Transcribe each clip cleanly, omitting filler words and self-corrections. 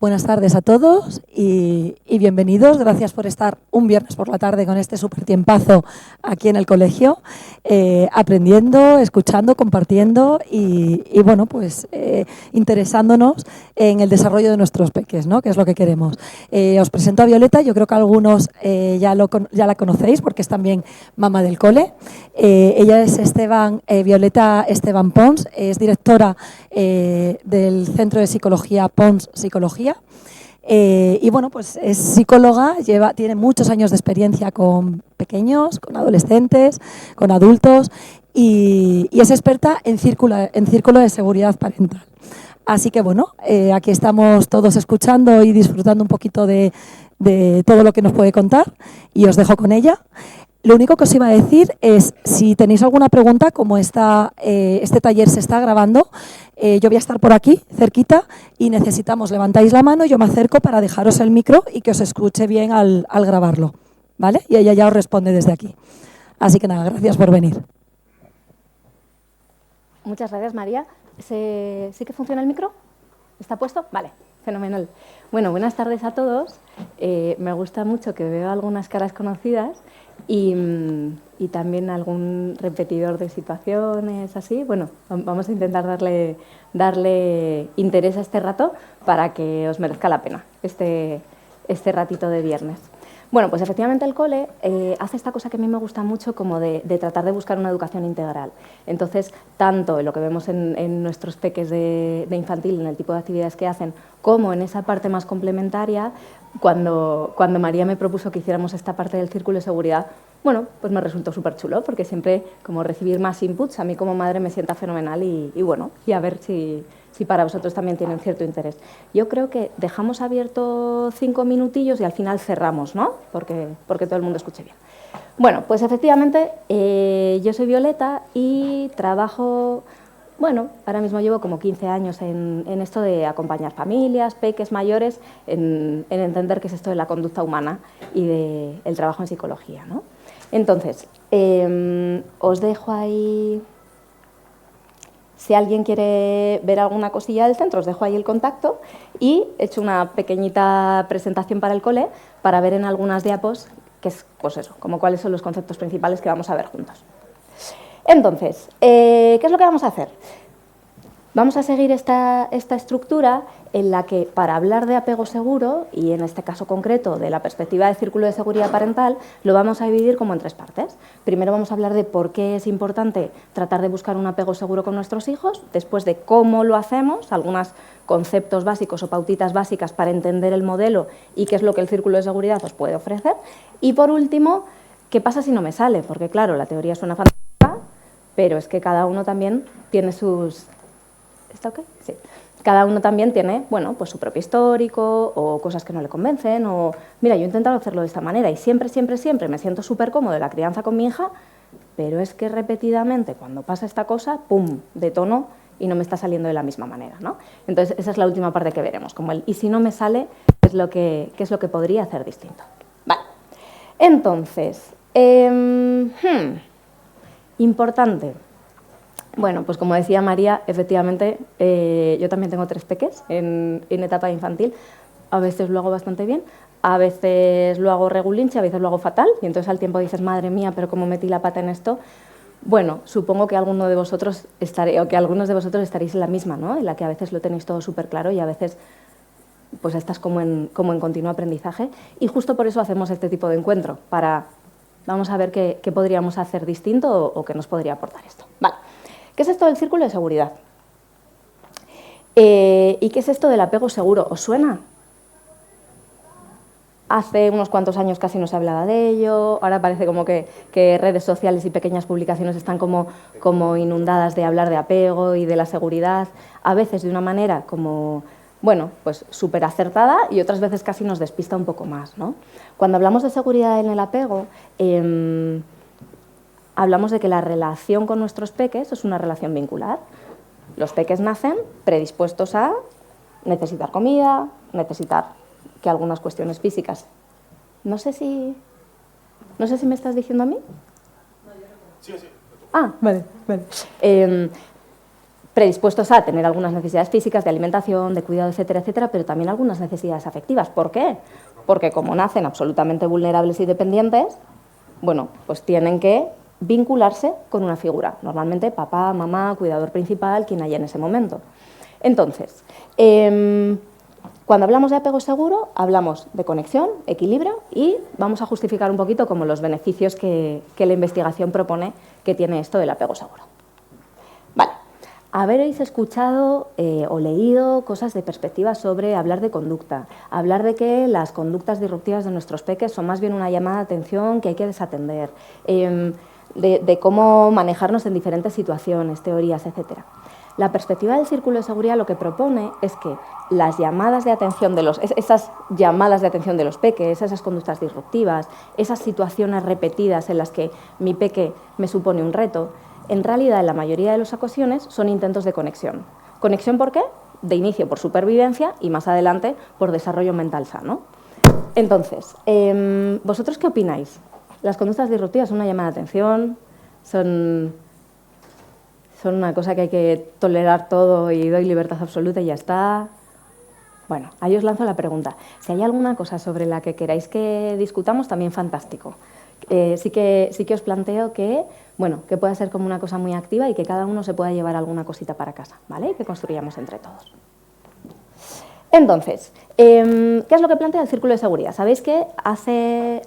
Buenas tardes a todos y bienvenidos. Gracias por estar un viernes por la tarde con este súper tiempazo aquí en el colegio, aprendiendo, escuchando, compartiendo y bueno, pues interesándonos en el desarrollo de nuestros peques, ¿no? Que es lo que queremos. Os presento a Violeta, yo creo que algunos ya la conocéis porque es también mamá del cole. Ella es Violeta Esteban Pons, es directora del Centro de Psicología Pons Psicología. Y bueno, pues es psicóloga, tiene muchos años de experiencia con pequeños, con adolescentes, con adultos y es experta en círculo de seguridad parental. Así que bueno, aquí estamos todos escuchando y disfrutando un poquito de todo lo que nos puede contar y os dejo con ella. Lo único que os iba a decir es, si tenéis alguna pregunta, como este taller se está grabando, yo voy a estar por aquí, cerquita, y levantáis la mano, yo me acerco para dejaros el micro y que os escuche bien al grabarlo, ¿vale? Y ella ya os responde desde aquí. Así que nada, gracias por venir. Muchas gracias, María. ¿Sí que funciona el micro? ¿Está puesto? Vale, fenomenal. Bueno, buenas tardes a todos. Me gusta mucho que veo algunas caras conocidas y también algún repetidor de situaciones así. Bueno, vamos a intentar darle interés a este rato para que os merezca la pena este ratito de viernes. Bueno, pues efectivamente el cole hace esta cosa que a mí me gusta mucho, como de tratar de buscar una educación integral. Entonces, tanto en lo que vemos en nuestros peques de infantil, en el tipo de actividades que hacen, como en esa parte más complementaria, cuando María me propuso que hiciéramos esta parte del círculo de seguridad, bueno, pues me resultó súper chulo, porque siempre como recibir más inputs, a mí como madre me sienta fenomenal y bueno, y a ver si para vosotros también tienen cierto interés. Yo creo que dejamos abierto 5 minutillos y al final cerramos, ¿no? Porque todo el mundo escuche bien. Bueno, pues efectivamente yo soy Violeta y trabajo, bueno, ahora mismo llevo como 15 años en esto de acompañar familias, peques mayores, en entender qué es esto de la conducta humana y del trabajo en psicología, ¿no? Entonces, os dejo ahí. Si alguien quiere ver alguna cosilla del centro, os dejo ahí el contacto y he hecho una pequeñita presentación para el cole para ver en algunas diapos, que es pues eso, como cuáles son los conceptos principales que vamos a ver juntos. Entonces, ¿qué es lo que vamos a hacer? Vamos a seguir esta estructura en la que, para hablar de apego seguro, y en este caso concreto de la perspectiva de círculo de seguridad parental, lo vamos a dividir como en 3 partes. Primero vamos a hablar de por qué es importante tratar de buscar un apego seguro con nuestros hijos, después de cómo lo hacemos, algunos conceptos básicos o pautitas básicas para entender el modelo y qué es lo que el círculo de seguridad os puede ofrecer, y por último, qué pasa si no me sale, porque claro, la teoría suena fantástica, pero es que cada uno también tiene sus... ¿Está ok? Sí. Cada uno también tiene, bueno, pues su propio histórico o cosas que no le convencen o, mira, yo he intentado hacerlo de esta manera y siempre me siento súper cómodo en la crianza con mi hija, pero es que repetidamente cuando pasa esta cosa, pum, detono y no me está saliendo de la misma manera, ¿no? Entonces, esa es la última parte que veremos, como el y si no me sale, ¿qué es lo que podría hacer distinto? Vale. Entonces, importante. Bueno, pues como decía María, efectivamente, yo también tengo 3 peques en etapa infantil. A veces lo hago bastante bien, a veces lo hago regulinche, a veces lo hago fatal, y entonces al tiempo dices, madre mía, pero cómo metí la pata en esto. Bueno, supongo que algunos de vosotros estaréis en la misma, ¿no? En la que a veces lo tenéis todo súper claro y a veces pues estás como en continuo aprendizaje. Y justo por eso hacemos este tipo de encuentro, vamos a ver qué podríamos hacer distinto o qué nos podría aportar esto. Vale. ¿Qué es esto del círculo de seguridad? ¿Y qué es esto del apego seguro? ¿Os suena? Hace unos cuantos años casi no se hablaba de ello, ahora parece como que redes sociales y pequeñas publicaciones están como inundadas de hablar de apego y de la seguridad, a veces de una manera como, bueno, pues súper acertada y otras veces casi nos despista un poco más, ¿no? Cuando hablamos de seguridad en el apego, hablamos de que la relación con nuestros peques es una relación vincular. Los peques nacen predispuestos a necesitar comida, necesitar que algunas cuestiones físicas... No sé si me estás diciendo a mí. Sí. Ah, vale. predispuestos a tener algunas necesidades físicas, de alimentación, de cuidado, etcétera, etcétera, pero también algunas necesidades afectivas. ¿Por qué? Porque como nacen absolutamente vulnerables y dependientes, bueno, pues tienen que vincularse con una figura, normalmente papá, mamá, cuidador principal, quien haya en ese momento. Entonces, cuando hablamos de apego seguro, hablamos de conexión, equilibrio y vamos a justificar un poquito como los beneficios que la investigación propone que tiene esto del apego seguro. Vale, habréis escuchado o leído cosas de perspectiva sobre hablar de conducta, hablar de que las conductas disruptivas de nuestros peques son más bien una llamada de atención que hay que desatender, de cómo manejarnos en diferentes situaciones, teorías, etcétera. La perspectiva del círculo de seguridad lo que propone es que las llamadas de atención esas llamadas de atención de los peques, esas conductas disruptivas, esas situaciones repetidas en las que mi peque me supone un reto, en realidad en la mayoría de las ocasiones son intentos de conexión. ¿Conexión por qué? De inicio por supervivencia y más adelante por desarrollo mental sano. Entonces, ¿vosotros qué opináis? ¿Las conductas disruptivas son una llamada de atención? ¿Son una cosa que hay que tolerar todo y doy libertad absoluta y ya está? Bueno, ahí os lanzo la pregunta. Si hay alguna cosa sobre la que queráis que discutamos, también fantástico. Sí que os planteo que, bueno, que pueda ser como una cosa muy activa y que cada uno se pueda llevar alguna cosita para casa, ¿vale? Y que construyamos entre todos. Entonces, ¿qué es lo que plantea el círculo de seguridad? Sabéis que hace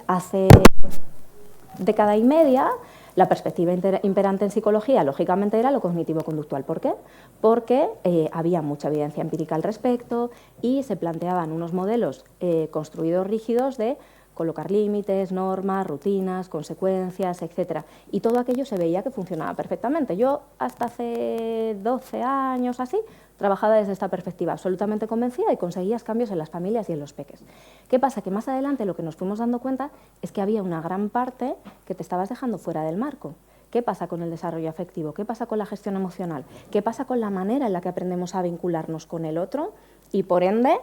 década y media la perspectiva imperante en psicología, lógicamente, era lo cognitivo-conductual. ¿Por qué? Porque había mucha evidencia empírica al respecto y se planteaban unos modelos construidos rígidos de colocar límites, normas, rutinas, consecuencias, etcétera. Y todo aquello se veía que funcionaba perfectamente. Yo, hasta hace 12 años así, trabajaba desde esta perspectiva, absolutamente convencida y conseguías cambios en las familias y en los peques. ¿Qué pasa? Que más adelante lo que nos fuimos dando cuenta es que había una gran parte que te estabas dejando fuera del marco. ¿Qué pasa con el desarrollo afectivo? ¿Qué pasa con la gestión emocional? ¿Qué pasa con la manera en la que aprendemos a vincularnos con el otro y, por ende,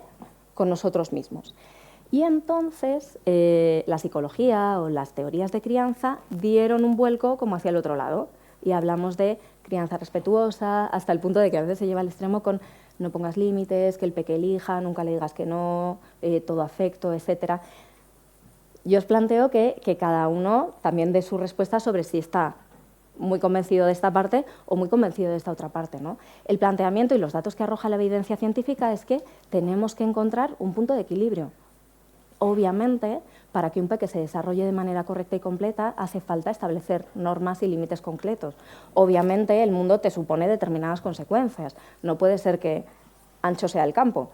con nosotros mismos? Y entonces la psicología o las teorías de crianza dieron un vuelco como hacia el otro lado y hablamos de crianza respetuosa hasta el punto de que a veces se lleva al extremo con no pongas límites, que el peque elija, nunca le digas que no, todo afecto, etcétera. Yo os planteo que cada uno también dé su respuesta sobre si está muy convencido de esta parte o muy convencido de esta otra parte, ¿no? El planteamiento y los datos que arroja la evidencia científica es que tenemos que encontrar un punto de equilibrio. Obviamente, para que un peque se desarrolle de manera correcta y completa, hace falta establecer normas y límites concretos. Obviamente, el mundo te supone determinadas consecuencias. No puede ser que ancho sea el campo.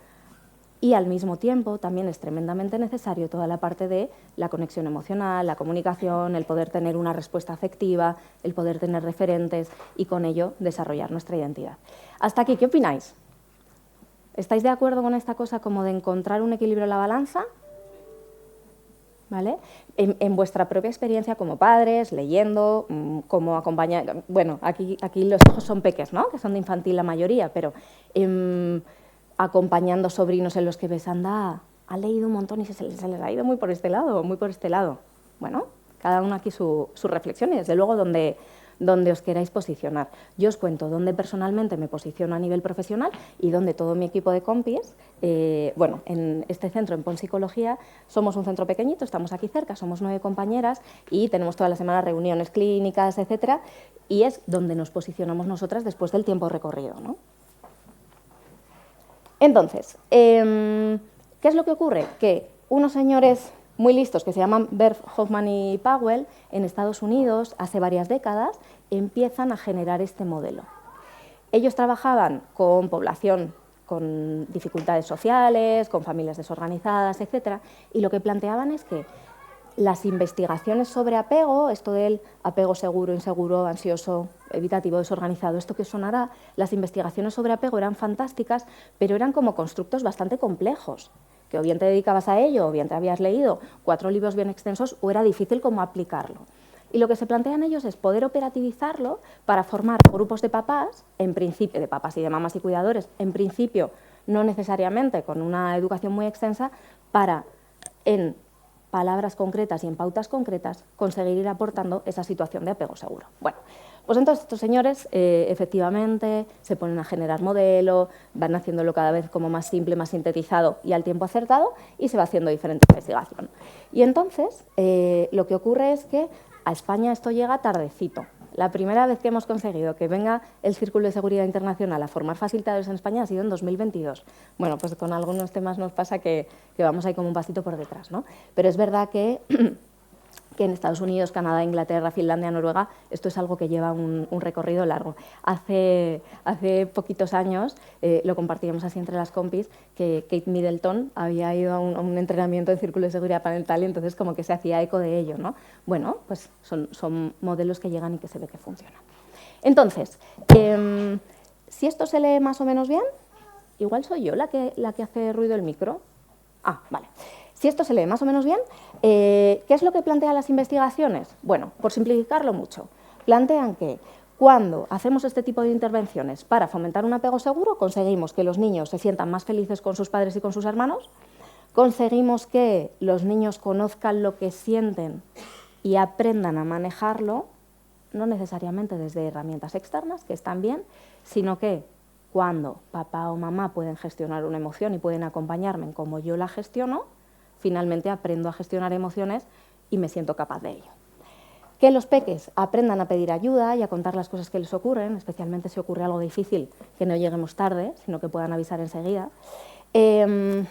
Y al mismo tiempo, también es tremendamente necesario toda la parte de la conexión emocional, la comunicación, el poder tener una respuesta afectiva, el poder tener referentes y con ello desarrollar nuestra identidad. Hasta aquí, ¿qué opináis? ¿Estáis de acuerdo con esta cosa como de encontrar un equilibrio en la balanza? ¿Vale? En vuestra propia experiencia como padres, leyendo, como acompañar... Bueno, aquí los hijos son peques, ¿no? Que son de infantil la mayoría, pero acompañando sobrinos en los que ves, anda, ha leído un montón y se les ha ido muy por este lado, muy por este lado. Bueno, cada uno aquí su reflexión y desde luego donde os queráis posicionar. Yo os cuento dónde personalmente me posiciono a nivel profesional y dónde todo mi equipo de compis, bueno, en este centro, en Pon Psicología, somos un centro pequeñito, estamos aquí cerca, somos 9 compañeras y tenemos toda la semana reuniones clínicas, etcétera, y es donde nos posicionamos nosotras después del tiempo recorrido, ¿no? Entonces, ¿qué es lo que ocurre? Que unos señores muy listos que se llaman Berth, Hoffman y Powell, en Estados Unidos, hace varias décadas, empiezan a generar este modelo. Ellos trabajaban con población con dificultades sociales, con familias desorganizadas, etcétera, y lo que planteaban es que las investigaciones sobre apego, esto del apego seguro, inseguro, ansioso, evitativo, desorganizado, esto que sonará, las investigaciones sobre apego eran fantásticas, pero eran como constructos bastante complejos, que o bien te dedicabas a ello, o bien te habías leído 4 libros bien extensos, o era difícil cómo aplicarlo. Y lo que se plantean ellos es poder operativizarlo para formar grupos de papás, en principio, de papás y de mamás y cuidadores, en principio no necesariamente con una educación muy extensa, para en palabras concretas y en pautas concretas, conseguir ir aportando esa situación de apego seguro. Bueno, pues entonces estos señores efectivamente se ponen a generar modelo, van haciéndolo cada vez como más simple, más sintetizado y al tiempo acertado, y se va haciendo diferente investigación. Y entonces lo que ocurre es que a España esto llega tardecito. La primera vez que hemos conseguido que venga el Círculo de Seguridad Internacional a formar facilitadores en España ha sido en 2022. Bueno, pues con algunos temas nos pasa que vamos ahí como un pasito por detrás, ¿no? Pero es verdad que en Estados Unidos, Canadá, Inglaterra, Finlandia, Noruega, esto es algo que lleva un recorrido largo. Hace poquitos años, lo compartíamos así entre las compis, que Kate Middleton había ido a un entrenamiento de Círculo de Seguridad Parental y entonces como que se hacía eco de ello, ¿no? Bueno, pues son modelos que llegan y que se ve que funcionan. Entonces, si esto se lee más o menos bien, igual soy yo la que hace ruido el micro. Ah, vale. Si esto se lee más o menos bien, ¿qué es lo que plantean las investigaciones? Bueno, por simplificarlo mucho, plantean que cuando hacemos este tipo de intervenciones para fomentar un apego seguro, conseguimos que los niños se sientan más felices con sus padres y con sus hermanos, conseguimos que los niños conozcan lo que sienten y aprendan a manejarlo, no necesariamente desde herramientas externas, que están bien, sino que cuando papá o mamá pueden gestionar una emoción y pueden acompañarme en cómo yo la gestiono, finalmente aprendo a gestionar emociones y me siento capaz de ello. Que los peques aprendan a pedir ayuda y a contar las cosas que les ocurren, especialmente si ocurre algo difícil, que no lleguemos tarde, sino que puedan avisar enseguida. Que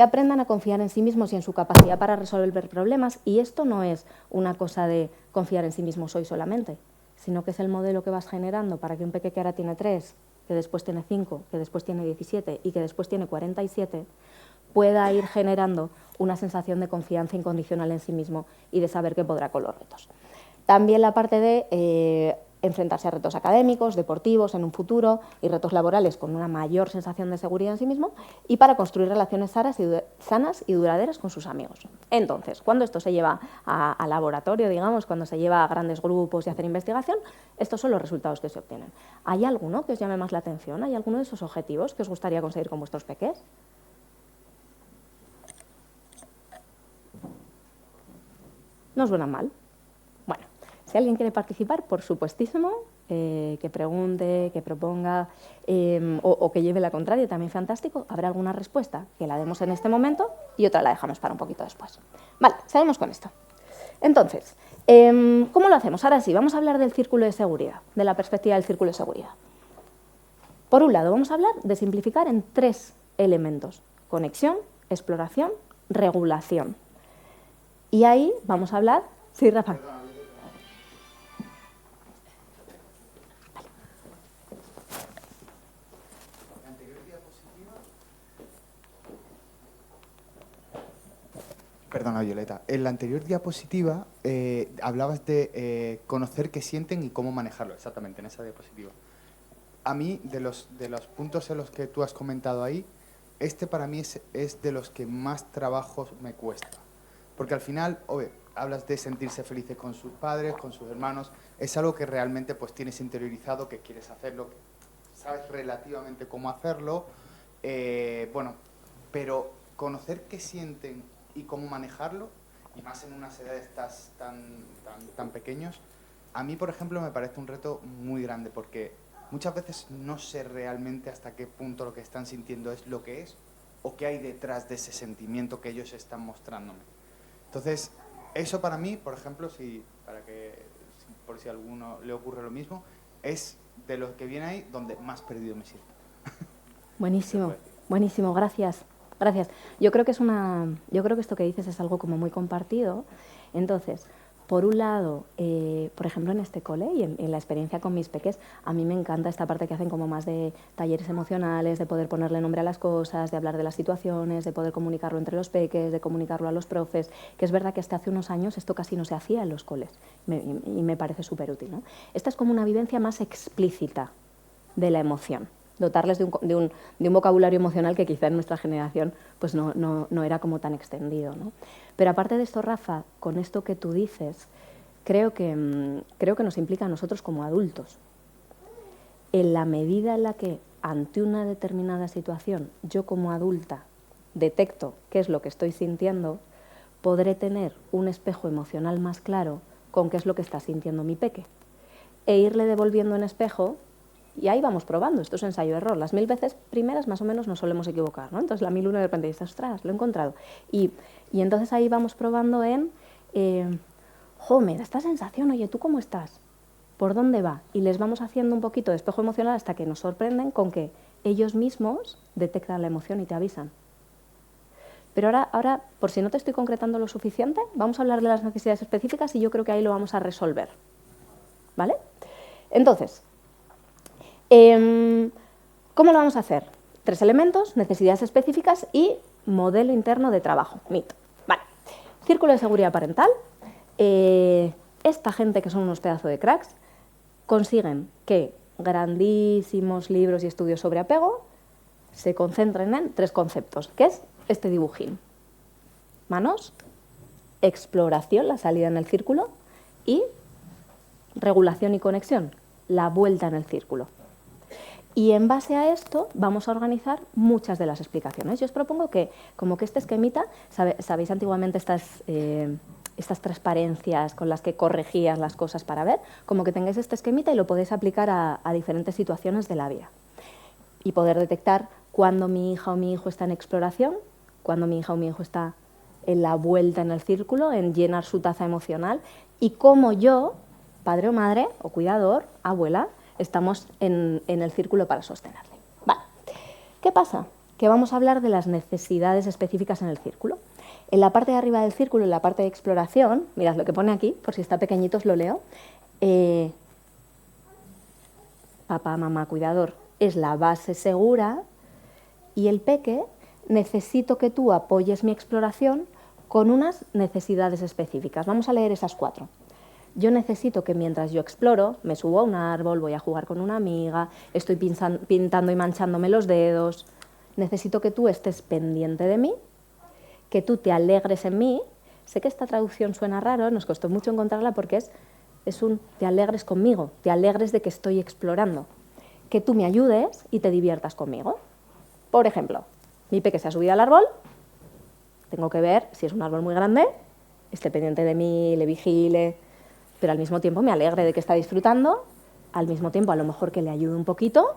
aprendan a confiar en sí mismos y en su capacidad para resolver problemas. Y esto no es una cosa de confiar en sí mismos hoy solamente, sino que es el modelo que vas generando para que un peque que ahora tiene 3, que después tiene 5, que después tiene 17 y que después tiene 47, pueda ir generando una sensación de confianza incondicional en sí mismo y de saber que podrá con los retos. También la parte de enfrentarse a retos académicos, deportivos en un futuro y retos laborales con una mayor sensación de seguridad en sí mismo, y para construir relaciones sanas y duraderas con sus amigos. Entonces, cuando esto se lleva a laboratorio, digamos, cuando se lleva a grandes grupos y hacer investigación, estos son los resultados que se obtienen. ¿Hay alguno que os llame más la atención? ¿Hay alguno de esos objetivos que os gustaría conseguir con vuestros peques? No suena mal. Bueno, si alguien quiere participar, por supuestísimo, que pregunte, que proponga o que lleve la contraria, también fantástico. Habrá alguna respuesta que la demos en este momento y otra la dejamos para un poquito después. Vale, seguimos con esto. Entonces, ¿cómo lo hacemos? Ahora sí, vamos a hablar del círculo de seguridad, de la perspectiva del círculo de seguridad. Por un lado, vamos a hablar de simplificar en 3 elementos: conexión, exploración, regulación. Y ahí vamos a hablar... Sí, Rafa. Perdona, Violeta. En la anterior diapositiva hablabas de conocer qué sienten y cómo manejarlo, exactamente, en esa diapositiva. A mí, de los puntos en los que tú has comentado ahí, este para mí es de los que más trabajo me cuesta. Porque al final, hablas de sentirse felices con sus padres, con sus hermanos, es algo que realmente pues tienes interiorizado, que quieres hacerlo, que sabes relativamente cómo hacerlo, bueno, pero conocer qué sienten y cómo manejarlo, y más en unas edades tan pequeños, a mí, por ejemplo, me parece un reto muy grande, porque muchas veces no sé realmente hasta qué punto lo que están sintiendo es lo que es, o qué hay detrás de ese sentimiento que ellos están mostrándome. Entonces, eso para mí, por ejemplo, por si a alguno le ocurre lo mismo, es de los que viene ahí donde más perdido me siento. Buenísimo, buenísimo, gracias. Gracias. Yo creo que esto que dices es algo como muy compartido. Entonces, por un lado, por ejemplo, en este cole y en la experiencia con mis peques, a mí me encanta esta parte que hacen como más de talleres emocionales, de poder ponerle nombre a las cosas, de hablar de las situaciones, de poder comunicarlo entre los peques, de comunicarlo a los profes, que es verdad que hasta hace unos años esto casi no se hacía en los coles y me parece súper útil, ¿no? Esta es como una vivencia más explícita de la emoción. Dotarles de un vocabulario emocional que quizá en nuestra generación pues no era como tan extendido, ¿no? Pero aparte de esto, Rafa, con esto que tú dices, creo que nos implica a nosotros como adultos. En la medida en la que ante una determinada situación yo como adulta detecto qué es lo que estoy sintiendo, podré tener un espejo emocional más claro con qué es lo que está sintiendo mi peque. E irle devolviendo en espejo, y ahí vamos probando, esto es ensayo-error. Las 1000 veces primeras más o menos nos solemos equivocar, ¿no? Entonces la 1001 de repente dices, ostras, lo he encontrado. Y entonces ahí vamos probando en, me da esta sensación, oye, ¿tú cómo estás? ¿Por dónde va? Y les vamos haciendo un poquito de espejo emocional hasta que nos sorprenden con que ellos mismos detectan la emoción y te avisan. Pero ahora, por si no te estoy concretando lo suficiente, vamos a hablar de las necesidades específicas y yo creo que ahí lo vamos a resolver. ¿Vale? Entonces, ¿cómo lo vamos a hacer? 3 elementos, necesidades específicas y modelo interno de trabajo, MIT. Vale. Círculo de seguridad parental. Esta gente que son unos pedazos de cracks consiguen que grandísimos libros y estudios sobre apego se concentren en 3 conceptos, que es este dibujín. Manos, exploración, la salida en el círculo, y regulación y conexión, la vuelta en el círculo. Y en base a esto vamos a organizar muchas de las explicaciones. Yo os propongo que, como que este esquemita, ¿sabéis antiguamente estas transparencias con las que corregías las cosas para ver? Como que tengáis este esquemita y lo podéis aplicar a diferentes situaciones de la vida. Y poder detectar cuándo mi hija o mi hijo está en exploración, cuándo mi hija o mi hijo está en la vuelta en el círculo, en llenar su taza emocional, y cómo yo, padre o madre, o cuidador, abuela, estamos en el círculo para sostenerle. Vale. ¿Qué pasa? Que vamos a hablar de las necesidades específicas en el círculo. En la parte de arriba del círculo, en la parte de exploración, mirad lo que pone aquí, por si está pequeñito os lo leo, papá, mamá, cuidador, es la base segura, y el peque, necesito que tú apoyes mi exploración con unas necesidades específicas. Vamos a leer esas 4. Yo necesito que mientras yo exploro, me subo a un árbol, voy a jugar con una amiga, estoy pintando y manchándome los dedos, necesito que tú estés pendiente de mí, que tú te alegres en mí. Sé que esta traducción suena raro, nos costó mucho encontrarla porque es un te alegres conmigo, te alegres de que estoy explorando, que tú me ayudes y te diviertas conmigo. Por ejemplo, mi peque se ha subido al árbol, tengo que ver si es un árbol muy grande, esté pendiente de mí, le vigile, pero al mismo tiempo me alegre de que está disfrutando, al mismo tiempo a lo mejor que le ayude un poquito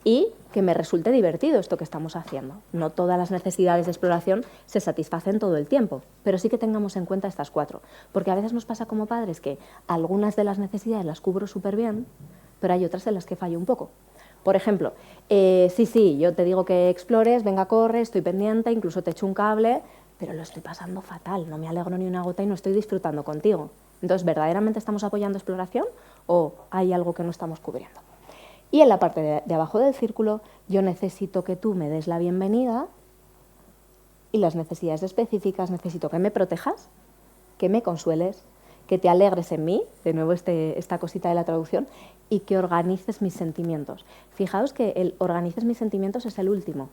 y que me resulte divertido esto que estamos haciendo. No todas las necesidades de exploración se satisfacen todo el tiempo, pero sí que tengamos en cuenta estas 4, porque a veces nos pasa como padres que algunas de las necesidades las cubro súper bien, pero hay otras en las que fallo un poco. Por ejemplo, sí, yo te digo que explores, venga, corre, estoy pendiente, incluso te echo un cable, pero lo estoy pasando fatal, no me alegro ni una gota y no estoy disfrutando contigo. Entonces, ¿verdaderamente estamos apoyando exploración o hay algo que no estamos cubriendo? Y en la parte de abajo del círculo, yo necesito que tú me des la bienvenida y las necesidades específicas, necesito que me protejas, que me consueles, que te alegres en mí, de nuevo esta cosita de la traducción, y que organices mis sentimientos. Fijaos que el organices mis sentimientos es el último.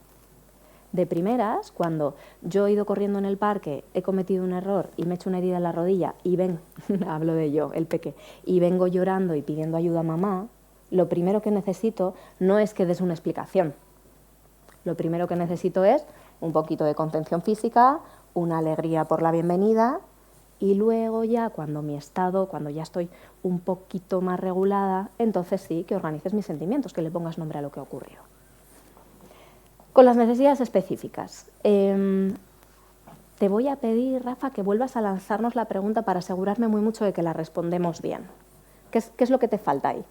De primeras, cuando yo he ido corriendo en el parque, he cometido un error y me he hecho una herida en la rodilla y hablo de yo, el peque, y vengo llorando y pidiendo ayuda a mamá, lo primero que necesito no es que des una explicación. Lo primero que necesito es un poquito de contención física, una alegría por la bienvenida, y luego ya cuando ya estoy un poquito más regulada, entonces sí que organices mis sentimientos, que le pongas nombre a lo que ha ocurrido. Con las necesidades específicas, te voy a pedir, Rafa, que vuelvas a lanzarnos la pregunta para asegurarme muy mucho de que la respondemos bien. ¿Qué es lo que te falta ahí?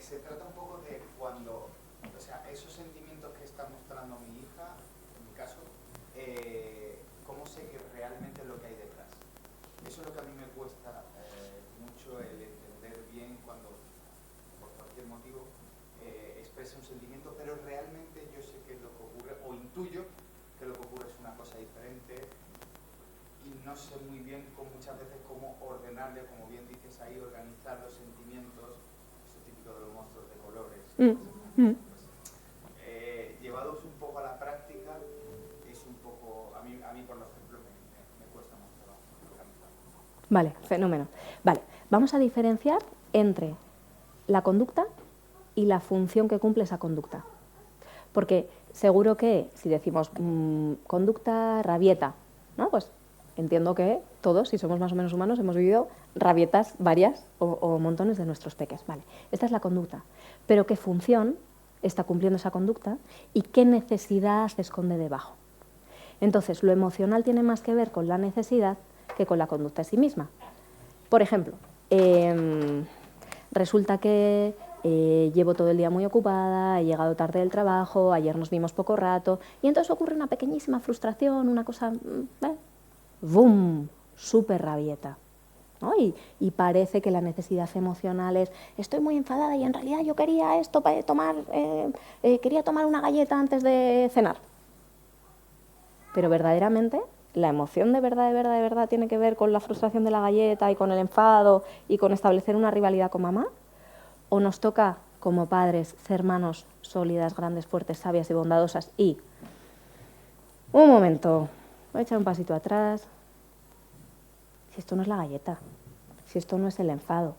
Se trata un poco de cuando, o sea, esos sentimientos que está mostrando mi hija, en mi caso, ¿cómo sé que realmente es lo que hay detrás? Eso es lo que a mí me cuesta mucho el entender bien cuando, por cualquier motivo, expresa un sentimiento, pero realmente yo sé que lo que ocurre, o intuyo que lo que ocurre es una cosa diferente, y no sé muy bien muchas veces cómo ordenarle, como bien dices ahí, organizar los sentimientos, eso típico de los monstruos de colores. Llevados un poco a la práctica, es un poco, a mí por ejemplo, me cuesta mucho organizar. Vale, fenómeno. Vale, vamos a diferenciar entre la conducta y la función que cumple esa conducta. Porque seguro que si decimos conducta rabieta, ¿no? Pues entiendo que todos, si somos más o menos humanos, hemos vivido rabietas varias o montones de nuestros peques. Vale, esta es la conducta. Pero ¿qué función está cumpliendo esa conducta y qué necesidad se esconde debajo? Entonces, lo emocional tiene más que ver con la necesidad que con la conducta en sí misma. Por ejemplo, resulta que llevo todo el día muy ocupada, he llegado tarde del trabajo, ayer nos vimos poco rato, y entonces ocurre una pequeñísima frustración, una cosa, ¡boom!, súper rabieta, ¿no? Y parece que la necesidad emocional es, estoy muy enfadada y en realidad yo quería esto para tomar, quería tomar una galleta antes de cenar. Pero verdaderamente, la emoción de verdad tiene que ver con la frustración de la galleta y con el enfado y con establecer una rivalidad con mamá. ¿O nos toca, como padres, ser manos sólidas, grandes, fuertes, sabias y bondadosas y, un momento, voy a echar un pasito atrás, si esto no es la galleta, si esto no es el enfado,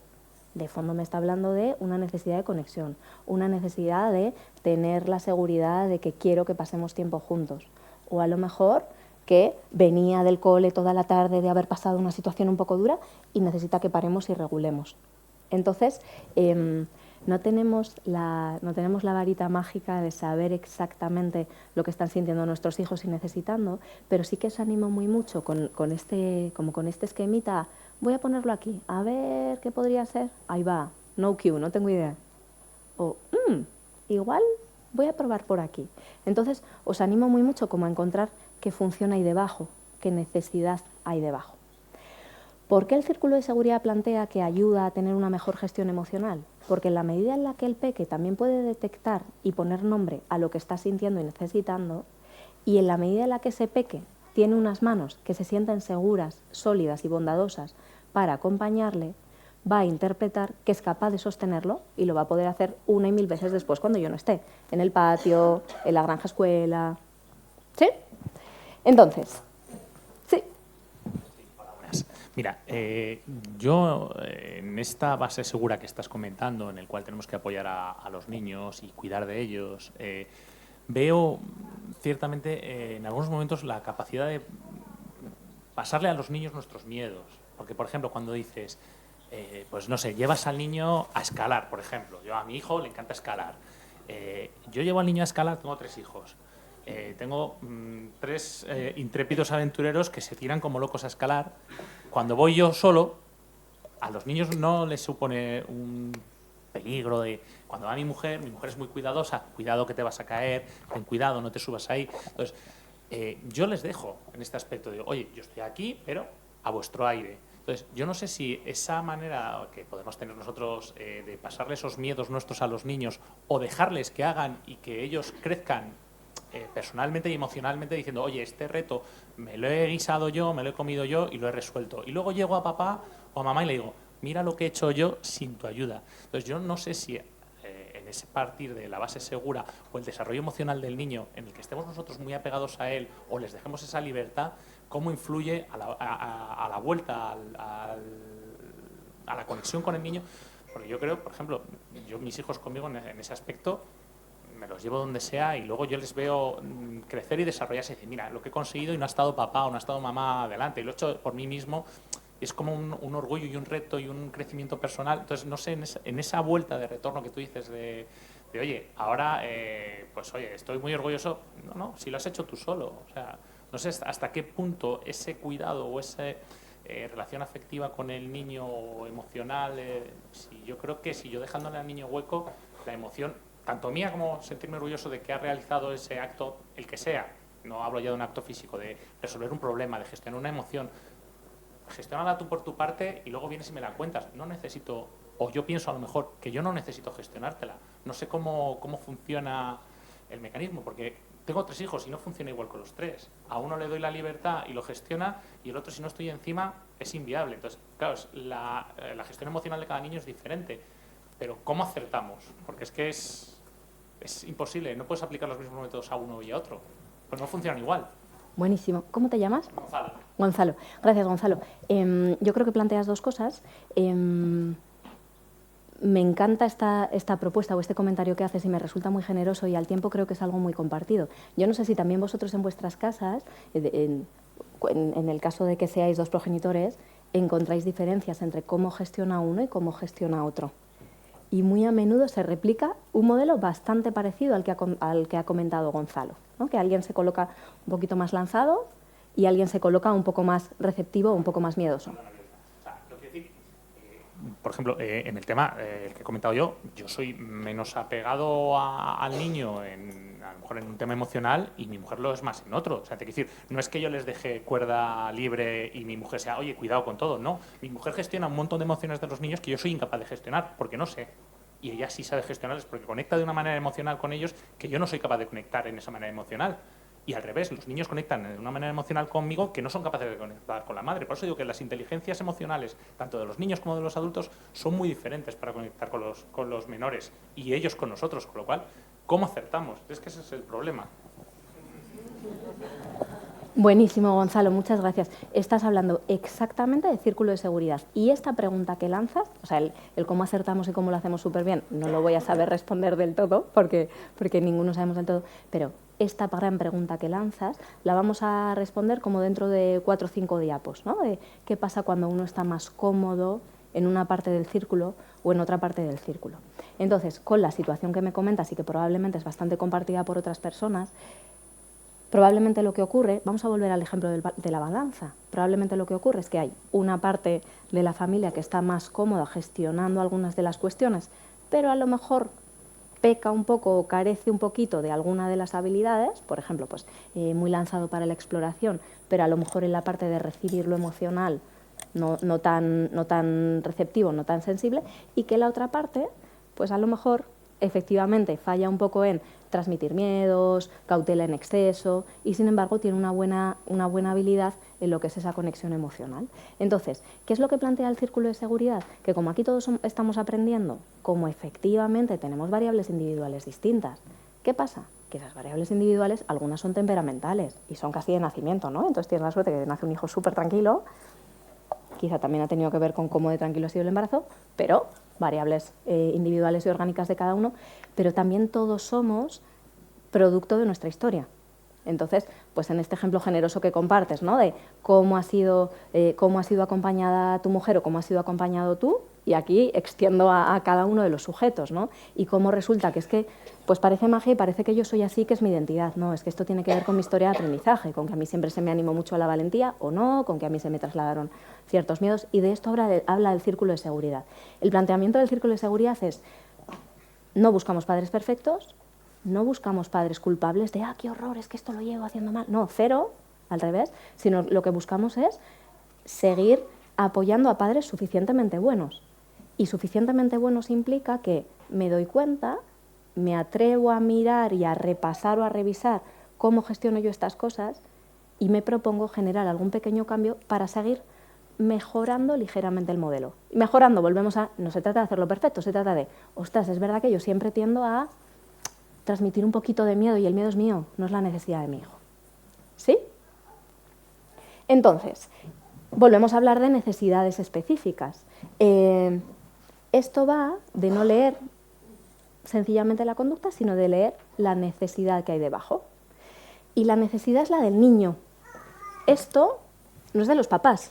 de fondo me está hablando de una necesidad de conexión, una necesidad de tener la seguridad de que quiero que pasemos tiempo juntos. O a lo mejor que venía del cole toda la tarde de haber pasado una situación un poco dura y necesita que paremos y regulemos. Entonces, no tenemos la varita mágica de saber exactamente lo que están sintiendo nuestros hijos y necesitando, pero sí que os animo muy mucho con este esquemita. Voy a ponerlo aquí, a ver qué podría ser. Ahí va, no cue, no tengo idea. O, igual voy a probar por aquí. Entonces, os animo muy mucho como a encontrar qué funciona ahí debajo, qué necesidad hay debajo. ¿Por qué el círculo de seguridad plantea que ayuda a tener una mejor gestión emocional? Porque en la medida en la que el peque también puede detectar y poner nombre a lo que está sintiendo y necesitando, y en la medida en la que ese peque tiene unas manos que se sienten seguras, sólidas y bondadosas para acompañarle, va a interpretar que es capaz de sostenerlo y lo va a poder hacer una y mil veces después cuando yo no esté, en el patio, en la granja escuela. ¿Sí? Entonces, sí. Mira, yo en esta base segura que estás comentando, en el cual tenemos que apoyar a los niños y cuidar de ellos, veo ciertamente en algunos momentos la capacidad de pasarle a los niños nuestros miedos. Porque, por ejemplo, cuando dices, pues no sé, llevas al niño a escalar, por ejemplo. Yo a mi hijo le encanta escalar. Yo llevo al niño a escalar, tengo 3 hijos. Tengo 3 intrépidos aventureros que se tiran como locos a escalar. Cuando voy yo solo, a los niños no les supone un peligro de... Cuando va mi mujer es muy cuidadosa, cuidado que te vas a caer, ten cuidado, no te subas ahí. Entonces, yo les dejo en este aspecto de, oye, yo estoy aquí, pero a vuestro aire. Entonces, yo no sé si esa manera que podemos tener nosotros de pasarle esos miedos nuestros a los niños o dejarles que hagan y que ellos crezcan personalmente y emocionalmente diciendo, oye, este reto me lo he guisado yo, me lo he comido yo y lo he resuelto. Y luego llego a papá o a mamá y le digo, mira lo que he hecho yo sin tu ayuda. Entonces yo no sé si en ese partir de la base segura o el desarrollo emocional del niño en el que estemos nosotros muy apegados a él o les dejemos esa libertad, cómo influye a la vuelta, a la conexión con el niño. Porque yo creo, por ejemplo, mis hijos conmigo en ese aspecto me los llevo donde sea y luego yo les veo crecer y desarrollarse y decir, mira, lo que he conseguido y no ha estado papá o no ha estado mamá adelante, y lo he hecho por mí mismo. Es como un orgullo y un reto y un crecimiento personal. Entonces, no sé, en esa vuelta de retorno que tú dices de oye, ahora, pues oye, estoy muy orgulloso. No, si lo has hecho tú solo. O sea, no sé hasta qué punto ese cuidado o esa relación afectiva con el niño o emocional, yo creo que si yo dejándole al niño hueco, la emoción, tanto mía como sentirme orgulloso de que ha realizado ese acto, el que sea, no hablo ya de un acto físico, de resolver un problema, de gestionar una emoción, gestiónala tú por tu parte y luego vienes y me la cuentas. No necesito, o yo pienso a lo mejor que yo no necesito gestionártela. No sé cómo funciona el mecanismo, porque tengo 3 hijos y no funciona igual con los 3. A uno le doy la libertad y lo gestiona, y el otro, si no estoy encima, es inviable. Entonces, claro, la gestión emocional de cada niño es diferente. Pero ¿cómo acertamos? Porque es imposible, no puedes aplicar los mismos métodos a uno y a otro. Pues no funcionan igual. Buenísimo. ¿Cómo te llamas? Gonzalo. Gonzalo. Gracias, Gonzalo. Yo creo que planteas 2 cosas. me encanta esta propuesta o este comentario que haces y me resulta muy generoso y al tiempo creo que es algo muy compartido. Yo no sé si también vosotros en vuestras casas, en el caso de que seáis dos progenitores, encontráis diferencias entre cómo gestiona uno y cómo gestiona otro. Y muy a menudo se replica un modelo bastante parecido al que ha comentado Gonzalo, ¿no? Que alguien se coloca un poquito más lanzado y alguien se coloca un poco más receptivo o un poco más miedoso. Por ejemplo, en el tema el que he comentado yo soy menos apegado al niño a lo mejor en un tema emocional y mi mujer lo es más en otro. O sea, te quiero decir, no es que yo les deje cuerda libre y mi mujer sea, oye, cuidado con todo. No, mi mujer gestiona un montón de emociones de los niños que yo soy incapaz de gestionar porque no sé. Y ella sí sabe gestionarles porque conecta de una manera emocional con ellos que yo no soy capaz de conectar en esa manera emocional. Y al revés, los niños conectan de una manera emocional conmigo que no son capaces de conectar con la madre. Por eso digo que las inteligencias emocionales, tanto de los niños como de los adultos, son muy diferentes para conectar con los menores y ellos con nosotros. Con lo cual, ¿cómo acertamos? Es que ese es el problema. Buenísimo, Gonzalo, muchas gracias. Estás hablando exactamente de círculo de seguridad. Y esta pregunta que lanzas, o sea, el cómo acertamos y cómo lo hacemos súper bien, no lo voy a saber responder del todo, porque ninguno sabemos del todo, pero esta gran pregunta que lanzas la vamos a responder como dentro de 4 o 5 diapos, ¿no? De qué pasa cuando uno está más cómodo en una parte del círculo o en otra parte del círculo. Entonces, con la situación que me comentas y que probablemente es bastante compartida por otras personas, probablemente lo que ocurre, vamos a volver al ejemplo de la balanza, probablemente lo que ocurre es que hay una parte de la familia que está más cómoda gestionando algunas de las cuestiones, pero a lo mejor peca un poco o carece un poquito de alguna de las habilidades, por ejemplo, pues muy lanzado para la exploración, pero a lo mejor en la parte de recibir lo emocional no tan receptivo, no tan sensible, y que la otra parte, pues a lo mejor efectivamente falla un poco en transmitir miedos, cautela en exceso y sin embargo tiene una buena habilidad en lo que es esa conexión emocional. Entonces, ¿qué es lo que plantea el círculo de seguridad? Que como aquí todos estamos aprendiendo, como efectivamente tenemos variables individuales distintas, ¿qué pasa? Que esas variables individuales, algunas son temperamentales y son casi de nacimiento, ¿no? Entonces tienes la suerte que nace un hijo súper tranquilo, quizá también ha tenido que ver con cómo de tranquilo ha sido el embarazo, pero variables individuales y orgánicas de cada uno, pero también todos somos producto de nuestra historia. Entonces, pues en este ejemplo generoso que compartes, ¿no? De cómo ha sido acompañada tu mujer o cómo has sido acompañado tú, y aquí extiendo a cada uno de los sujetos, ¿no? Y cómo resulta que es que, pues parece magia y parece que yo soy así, que es mi identidad. No, es que esto tiene que ver con mi historia de aprendizaje, con que a mí siempre se me animó mucho a la valentía o no, con que a mí se me trasladaron ciertos miedos, y de esto habla el círculo de seguridad. El planteamiento del círculo de seguridad es: no buscamos padres perfectos, no buscamos padres culpables de qué horror, es que esto lo llevo haciendo mal. No, cero, al revés, sino lo que buscamos es seguir apoyando a padres suficientemente buenos. Y suficientemente buenos implica que me doy cuenta, me atrevo a mirar y a repasar o a revisar cómo gestiono yo estas cosas y me propongo generar algún pequeño cambio para seguir mejorando ligeramente el modelo. Y mejorando, volvemos a, no se trata de hacerlo perfecto, se trata de, ostras, es verdad que yo siempre tiendo a transmitir un poquito de miedo y el miedo es mío, no es la necesidad de mi hijo. ¿Sí? Entonces, volvemos a hablar de necesidades específicas. Esto va de no leer sencillamente la conducta, sino de leer la necesidad que hay debajo. Y la necesidad es la del niño. Esto no es de los papás,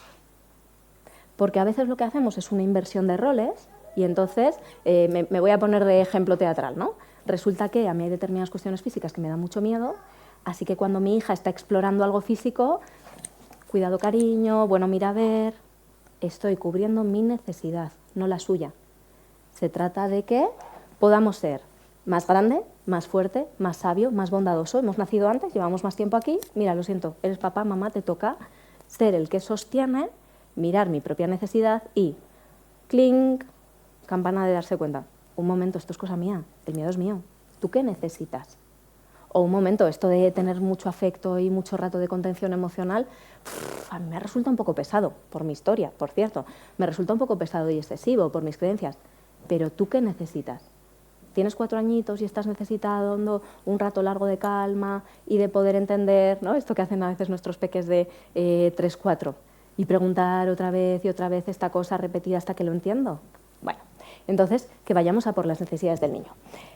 porque a veces lo que hacemos es una inversión de roles y entonces me voy a poner de ejemplo teatral, ¿no? Resulta que a mí hay determinadas cuestiones físicas que me dan mucho miedo, así que cuando mi hija está explorando algo físico, cuidado, cariño, bueno, mira a ver, estoy cubriendo mi necesidad, no la suya. Se trata de que podamos ser más grande, más fuerte, más sabio, más bondadoso. Hemos nacido antes, llevamos más tiempo aquí. Mira, lo siento, eres papá, mamá, te toca ser el que sostiene, mirar mi propia necesidad y clink, campana de darse cuenta. Un momento, esto es cosa mía, el miedo es mío. ¿Tú qué necesitas? O un momento, esto de tener mucho afecto y mucho rato de contención emocional, a mí me resulta un poco pesado, por mi historia, por cierto. Me resulta un poco pesado y excesivo por mis creencias. Pero ¿tú qué necesitas? Tienes 4 añitos y estás necesitando un rato largo de calma y de poder entender, ¿no? Esto que hacen a veces nuestros peques de 3, 4, y preguntar otra vez y otra vez esta cosa repetida hasta que lo entiendo. Bueno, Entonces, que vayamos a por las necesidades del niño.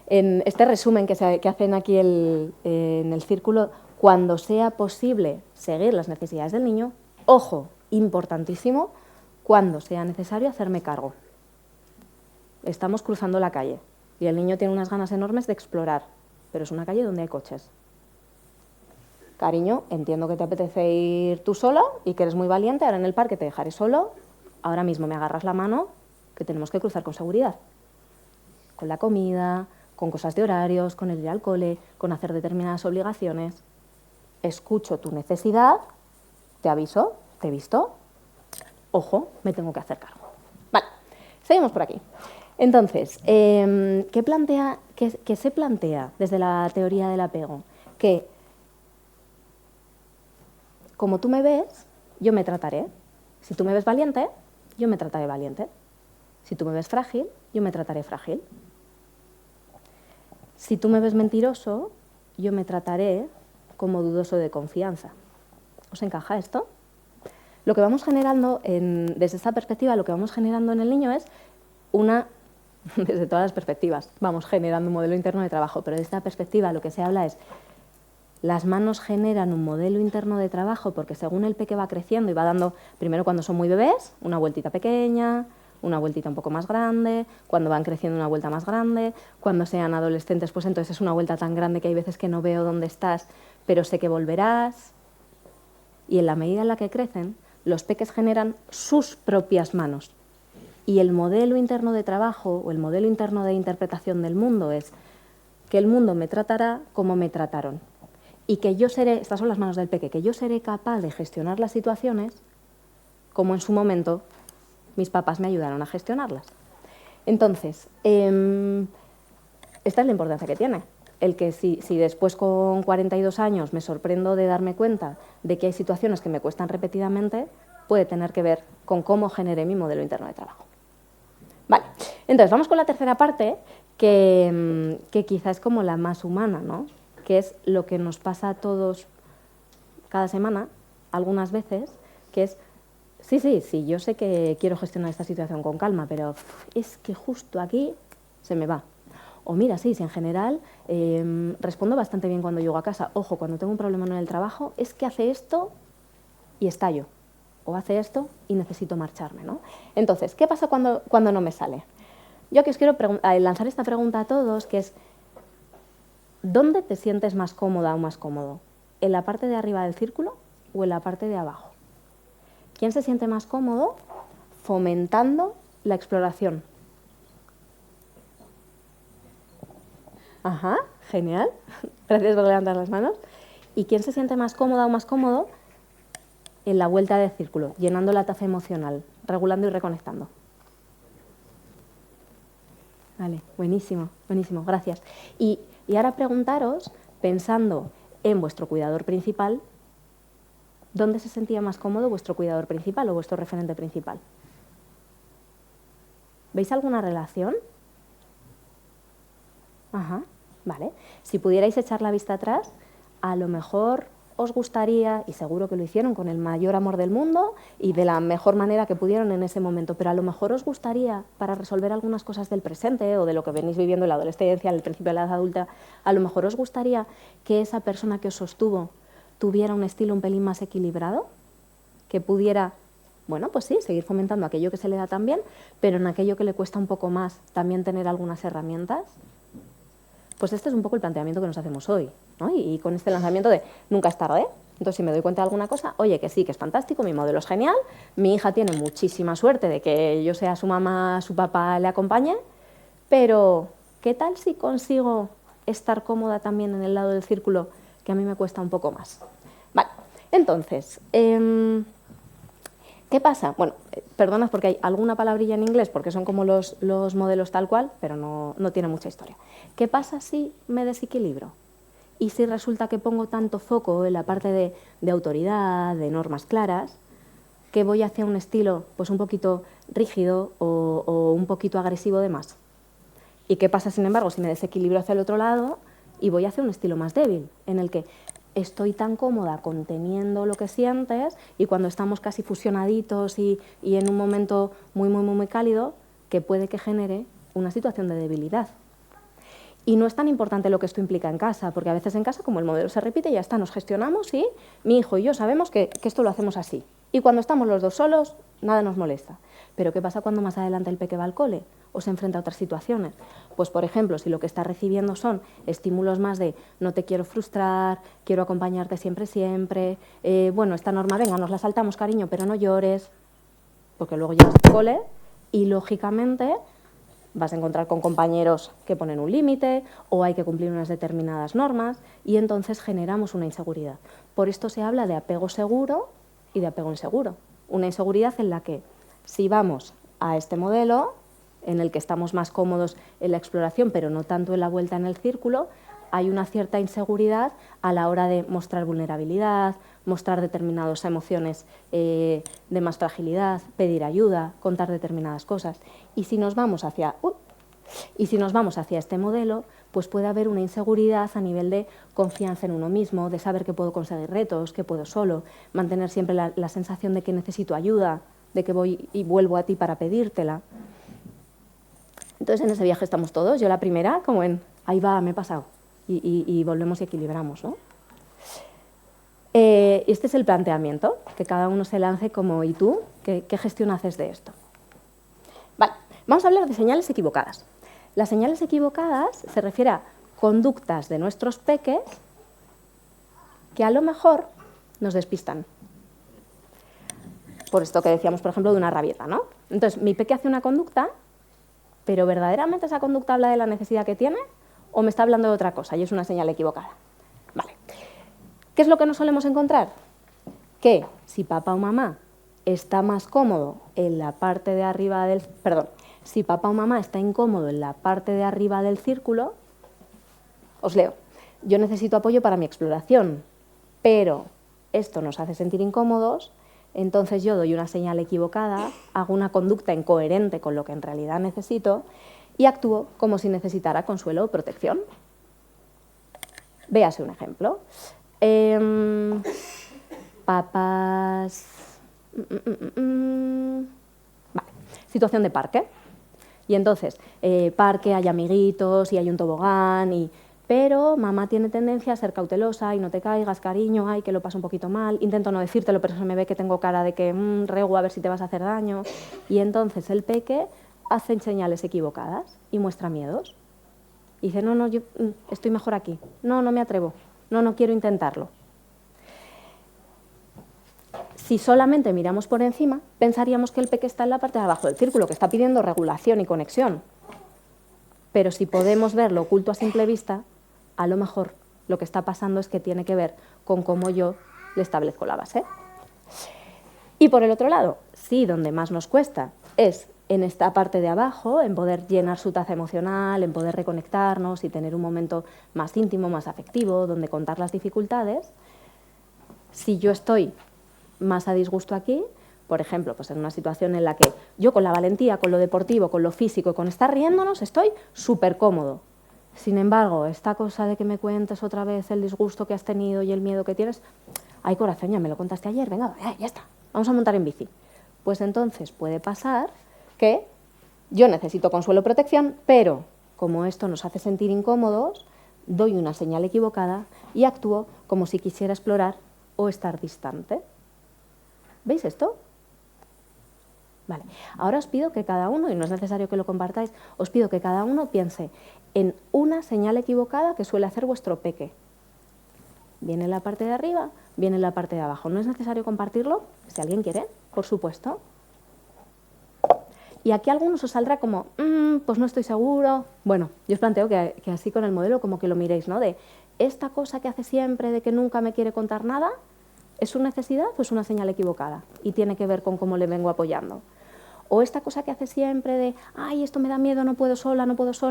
En este resumen que hacen aquí en el círculo, cuando sea posible seguir las necesidades del niño, ojo, importantísimo, cuando sea necesario hacerme cargo. Estamos cruzando la calle y el niño tiene unas ganas enormes de explorar, pero es una calle donde hay coches. Cariño, entiendo que te apetece ir tú solo y que eres muy valiente, ahora en el parque te dejaré solo, ahora mismo me agarras la mano, que tenemos que cruzar con seguridad. Con la comida, con cosas de horarios, con el ir al cole, con hacer determinadas obligaciones. Escucho tu necesidad, te aviso, te he visto, ojo, me tengo que hacer cargo. Vale, seguimos por aquí. Entonces, ¿qué se plantea desde la teoría del apego? Que como tú me ves, yo me trataré. Si tú me ves valiente, yo me trataré valiente. Si tú me ves frágil, yo me trataré frágil. Si tú me ves mentiroso, yo me trataré como dudoso de confianza. ¿Os encaja esto? Lo que vamos generando, desde esta perspectiva, lo que vamos generando en el niño es desde todas las perspectivas, vamos generando un modelo interno de trabajo, pero desde esta perspectiva lo que se habla es, las manos generan un modelo interno de trabajo porque según el peque va creciendo y va dando, primero cuando son muy bebés, una vueltita pequeña, una vueltita un poco más grande, cuando van creciendo una vuelta más grande, cuando sean adolescentes pues entonces es una vuelta tan grande que hay veces que no veo dónde estás, pero sé que volverás. Y en la medida en la que crecen, los peques generan sus propias manos. Y el modelo interno de trabajo o el modelo interno de interpretación del mundo es que el mundo me tratará como me trataron. Y que yo seré, estas son las manos del peque, que yo seré capaz de gestionar las situaciones como en su momento mis papás me ayudaron a gestionarlas. Entonces, esta es la importancia que tiene. El que si después con 42 años me sorprendo de darme cuenta de que hay situaciones que me cuestan repetidamente, puede tener que ver con cómo generé mi modelo interno de trabajo. Vale, entonces vamos con la tercera parte, que quizá es como la más humana, ¿no? Que es lo que nos pasa a todos cada semana, algunas veces, que es, sí, yo sé que quiero gestionar esta situación con calma, pero es que justo aquí se me va. O mira, sí, en general respondo bastante bien cuando llego a casa. Ojo, cuando tengo un problema en el trabajo, es que hace esto y estallo. O hace esto y necesito marcharme, ¿no? Entonces, ¿qué pasa cuando no me sale? Yo aquí os quiero lanzar esta pregunta a todos, que es, ¿dónde te sientes más cómoda o más cómodo? ¿En la parte de arriba del círculo o en la parte de abajo? ¿Quién se siente más cómodo fomentando la exploración? Ajá, genial. Gracias por levantar las manos. ¿Y quién se siente más cómoda o más cómodo en la vuelta del círculo, llenando la taza emocional, regulando y reconectando? Vale, buenísimo, buenísimo, gracias. Y ahora preguntaros, pensando en vuestro cuidador principal, ¿dónde se sentía más cómodo vuestro cuidador principal o vuestro referente principal? ¿Veis alguna relación? Ajá, vale. Si pudierais echar la vista atrás, a lo mejor os gustaría, y seguro que lo hicieron con el mayor amor del mundo y de la mejor manera que pudieron en ese momento, pero a lo mejor os gustaría, para resolver algunas cosas del presente o de lo que venís viviendo en la adolescencia, en el principio de la edad adulta, a lo mejor os gustaría que esa persona que os sostuvo tuviera un estilo un pelín más equilibrado, que pudiera, bueno, pues sí, seguir fomentando aquello que se le da tan bien, pero en aquello que le cuesta un poco más también tener algunas herramientas. Pues este es un poco el planteamiento que nos hacemos hoy, ¿no? Y con este lanzamiento de nunca es tarde. Entonces, si me doy cuenta de alguna cosa, oye, que sí, que es fantástico, mi modelo es genial, mi hija tiene muchísima suerte de que yo sea su mamá, su papá le acompañe, pero ¿qué tal si consigo estar cómoda también en el lado del círculo que a mí me cuesta un poco más? Vale, entonces, ¿qué pasa? Bueno, perdonad porque hay alguna palabrilla en inglés porque son como los modelos tal cual, pero no tiene mucha historia. ¿Qué pasa si me desequilibro? Y si resulta que pongo tanto foco en la parte de autoridad, de normas claras, que voy hacia un estilo pues un poquito rígido o un poquito agresivo de más. ¿Y qué pasa, sin embargo, si me desequilibro hacia el otro lado y voy hacia un estilo más débil, en el que estoy tan cómoda conteniendo lo que sientes y cuando estamos casi fusionaditos y en un momento muy cálido, que puede que genere una situación de debilidad. Y no es tan importante lo que esto implica en casa, porque a veces en casa, como el modelo se repite, ya está, nos gestionamos y mi hijo y yo sabemos que esto lo hacemos así. Y cuando estamos los dos solos, nada nos molesta. Pero ¿qué pasa cuando más adelante el peque va al cole o se enfrenta a otras situaciones? Pues, por ejemplo, si lo que está recibiendo son estímulos más de no te quiero frustrar, quiero acompañarte siempre, siempre, bueno, esta norma, venga, nos la saltamos, cariño, pero no llores, porque luego llegas al cole y, lógicamente, vas a encontrar con compañeros que ponen un límite o hay que cumplir unas determinadas normas y entonces generamos una inseguridad. Por esto se habla de apego seguro y de apego inseguro. Una inseguridad en la que, si vamos a este modelo, en el que estamos más cómodos en la exploración, pero no tanto en la vuelta en el círculo, hay una cierta inseguridad a la hora de mostrar vulnerabilidad, mostrar determinadas emociones de más fragilidad, pedir ayuda, contar determinadas cosas. Y si nos vamos hacia este modelo, pues puede haber una inseguridad a nivel de confianza en uno mismo, de saber que puedo conseguir retos, que puedo solo, mantener siempre la sensación de que necesito ayuda, de que voy y vuelvo a ti para pedírtela. Entonces, en ese viaje estamos todos. Yo la primera, como en, ahí va, me he pasado. Y volvemos y equilibramos, ¿no? Este es el planteamiento, que cada uno se lance como, ¿y tú? ¿Qué gestión haces de esto? Vale, vamos a hablar de señales equivocadas. Las señales equivocadas se refieren a conductas de nuestros peques que a lo mejor nos despistan. Por esto que decíamos, por ejemplo, de una rabieta, ¿no? Entonces, mi peque hace una conducta, pero ¿verdaderamente esa conducta habla de la necesidad que tiene o me está hablando de otra cosa y es una señal equivocada? Vale. ¿Qué es lo que nos solemos encontrar? Que si papá o mamá está más cómodo en la parte de arriba del... si papá o mamá está incómodo en la parte de arriba del círculo, os leo, yo necesito apoyo para mi exploración, pero esto nos hace sentir incómodos, entonces yo doy una señal equivocada, hago una conducta incoherente con lo que en realidad necesito y actúo como si necesitara consuelo o protección. Véase un ejemplo. Papás... Vale. Situación de parque. Y entonces, parque, hay amiguitos y hay un tobogán, pero mamá tiene tendencia a ser cautelosa y no te caigas, cariño, ay, que lo paso un poquito mal, intento no decírtelo, pero se me ve que tengo cara de que rego a ver si te vas a hacer daño. Y entonces el peque hace señales equivocadas y muestra miedos. Y dice, no, yo estoy mejor aquí, no me atrevo, no quiero intentarlo. Si solamente miramos por encima, pensaríamos que el peque está en la parte de abajo del círculo, que está pidiendo regulación y conexión. Pero si podemos ver lo oculto a simple vista, a lo mejor lo que está pasando es que tiene que ver con cómo yo le establezco la base. Y por el otro lado, sí, donde más nos cuesta es en esta parte de abajo, en poder llenar su taza emocional, en poder reconectarnos y tener un momento más íntimo, más afectivo, donde contar las dificultades. Si yo estoy más a disgusto aquí, por ejemplo, pues en una situación en la que yo con la valentía, con lo deportivo, con lo físico, con estar riéndonos, estoy súper cómodo. Sin embargo, esta cosa de que me cuentes otra vez el disgusto que has tenido y el miedo que tienes, ay corazón, ya me lo contaste ayer, venga, ya está, vamos a montar en bici. Pues entonces puede pasar que yo necesito consuelo o protección, pero como esto nos hace sentir incómodos, doy una señal equivocada y actúo como si quisiera explorar o estar distante. ¿Veis esto? Vale. Ahora os pido que cada uno, y no es necesario que lo compartáis, os pido que cada uno piense en una señal equivocada que suele hacer vuestro peque. Viene en la parte de arriba, viene en la parte de abajo. No es necesario compartirlo, si alguien quiere, por supuesto. Y aquí a algunos os saldrá como, pues no estoy seguro. Bueno, yo os planteo que así con el modelo como que lo miréis, ¿no? De esta cosa que hace siempre, de que nunca me quiere contar nada, ¿es su necesidad o es una señal equivocada? Y tiene que ver con cómo le vengo apoyando. O esta cosa que hace siempre de, ay, esto me da miedo, no puedo sola,